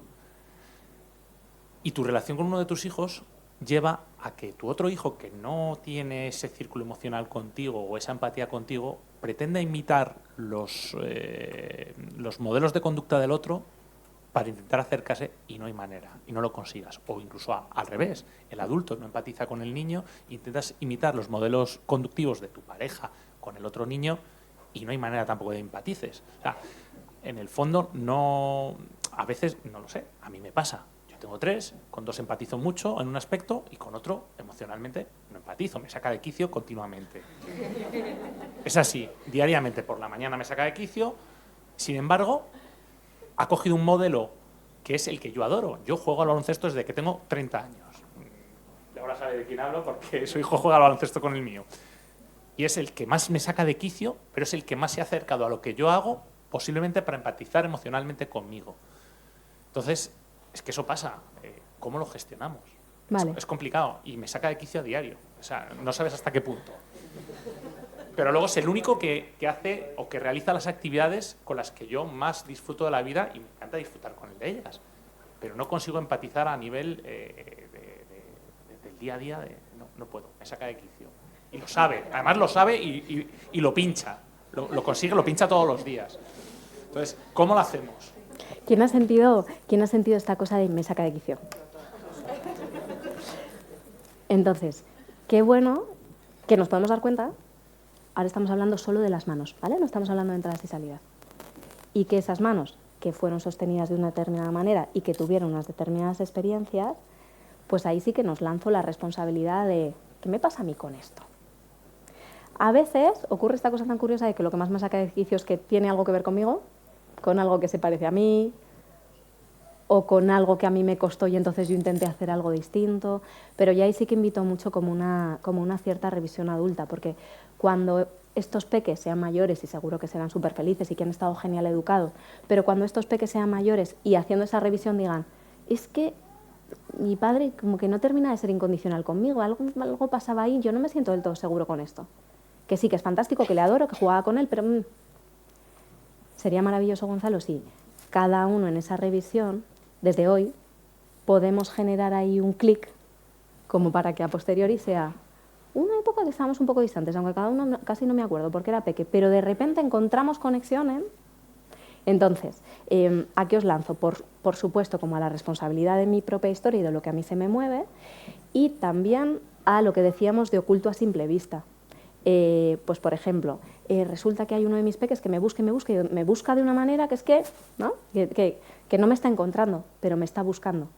Y tu relación con uno de tus hijos lleva a que tu otro hijo, que no tiene ese círculo emocional contigo o esa empatía contigo, pretenda imitar los modelos de conducta del otro para intentar acercarse, y no hay manera, y no lo consigas. O incluso al revés, el adulto no empatiza con el niño, intentas imitar los modelos conductivos de tu pareja con el otro niño y no hay manera tampoco de empatices. O sea, en el fondo, no, a veces, no lo sé, a mí me pasa. Tengo 3, con 2 empatizo mucho en un aspecto y con otro emocionalmente no empatizo, me saca de quicio continuamente. Es así, diariamente por la mañana me saca de quicio, sin embargo, ha cogido un modelo que es el que yo adoro. Yo juego al baloncesto desde que tengo 30 años. Y ahora sabe de quién hablo porque su hijo juega al baloncesto con el mío. Y es el que más me saca de quicio, pero es el que más se ha acercado a lo que yo hago, posiblemente para empatizar emocionalmente conmigo. Entonces, es que eso pasa. ¿Cómo lo gestionamos? Vale. Es complicado y me saca de quicio a diario. O sea, no sabes hasta qué punto. Pero luego es el único que hace o que realiza las actividades con las que yo más disfruto de la vida y me encanta disfrutar con él de ellas. Pero no consigo empatizar a nivel del día a día. No puedo, me saca de quicio. Y lo sabe. Además lo sabe y lo pincha. Lo consigue, lo pincha todos los días. Entonces, ¿cómo lo hacemos? ¿Quién ha sentido esta cosa de me saca de quicio? Entonces, qué bueno que nos podemos dar cuenta, ahora estamos hablando solo de las manos, ¿vale? No estamos hablando de entradas y salidas. Y que esas manos, que fueron sostenidas de una determinada manera y que tuvieron unas determinadas experiencias, pues ahí sí que nos lanzo la responsabilidad de ¿qué me pasa a mí con esto? A veces ocurre esta cosa tan curiosa de que lo que más me saca de quicio es que tiene algo que ver conmigo, con algo que se parece a mí, o con algo que a mí me costó y entonces yo intenté hacer algo distinto, pero ya ahí sí que invito mucho como una cierta revisión adulta, porque cuando estos peques sean mayores, y seguro que serán súper felices y que han estado genial educados, pero cuando estos peques sean mayores y haciendo esa revisión digan, es que mi padre como que no termina de ser incondicional conmigo, algo pasaba ahí, yo no me siento del todo seguro con esto. que sí, que es fantástico, que le adoro, que jugaba con él, pero sería maravilloso, Gonzalo, si cada uno en esa revisión, desde hoy, podemos generar ahí un clic como para que a posteriori sea una época que estábamos un poco distantes, aunque cada uno casi no me acuerdo porque era peque, pero de repente encontramos conexiones. Entonces, ¿a qué os lanzo? Por supuesto, como a la responsabilidad de mi propia historia y de lo que a mí se me mueve, y también a lo que decíamos de oculto a simple vista. Pues, por ejemplo, resulta que hay uno de mis peques que me busca de una manera que es que, ¿no? Que no me está encontrando, pero me está buscando.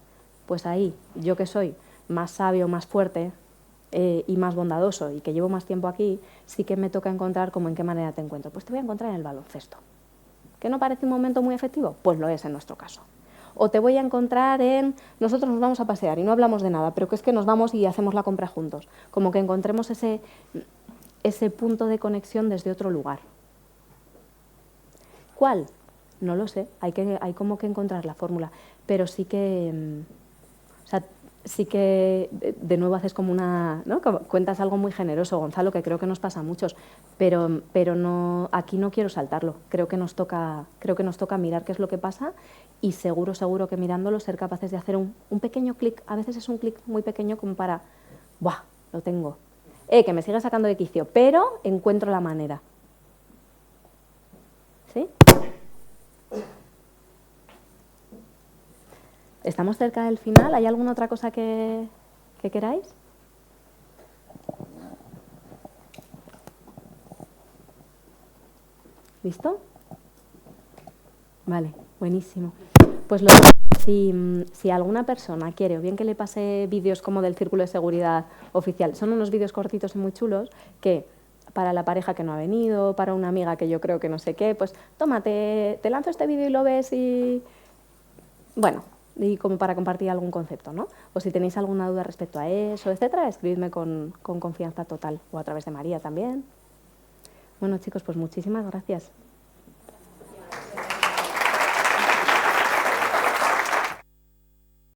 Pues ahí, yo que soy más sabio, más fuerte y más bondadoso y que llevo más tiempo aquí, sí que me toca encontrar como en qué manera te encuentro. Pues te voy a encontrar en el baloncesto. ¿Que no parece un momento muy efectivo? Pues lo es en nuestro caso. O te voy a encontrar en nosotros nos vamos a pasear y no hablamos de nada, pero que es que nos vamos y hacemos la compra juntos. Como que encontremos ese punto de conexión desde otro lugar. ¿Cuál? No lo sé, hay como que encontrar la fórmula, pero sí que, sí que de nuevo haces como una, ¿no? Cuentas algo muy generoso, Gonzalo, que creo que nos pasa a muchos, pero no, aquí no quiero saltarlo. Creo que nos toca mirar qué es lo que pasa y seguro que mirándolo ser capaces de hacer un pequeño clic. A veces es un clic muy pequeño como para, ¡buah! Lo tengo. Que me sigue sacando de quicio, pero encuentro la manera. ¿Sí? ¿Estamos cerca del final? ¿Hay alguna otra cosa que queráis? ¿Listo? Vale, buenísimo. Pues si alguna persona quiere, o bien que le pase vídeos como del Círculo de Seguridad Oficial, son unos vídeos cortitos y muy chulos que para la pareja que no ha venido, para una amiga que yo creo que no sé qué, pues tómate, te lanzo este vídeo y lo ves y... Bueno, y como para compartir algún concepto, ¿no? O si tenéis alguna duda respecto a eso, etcétera, escribidme con confianza total, o a través de María también. Bueno, chicos, pues muchísimas gracias.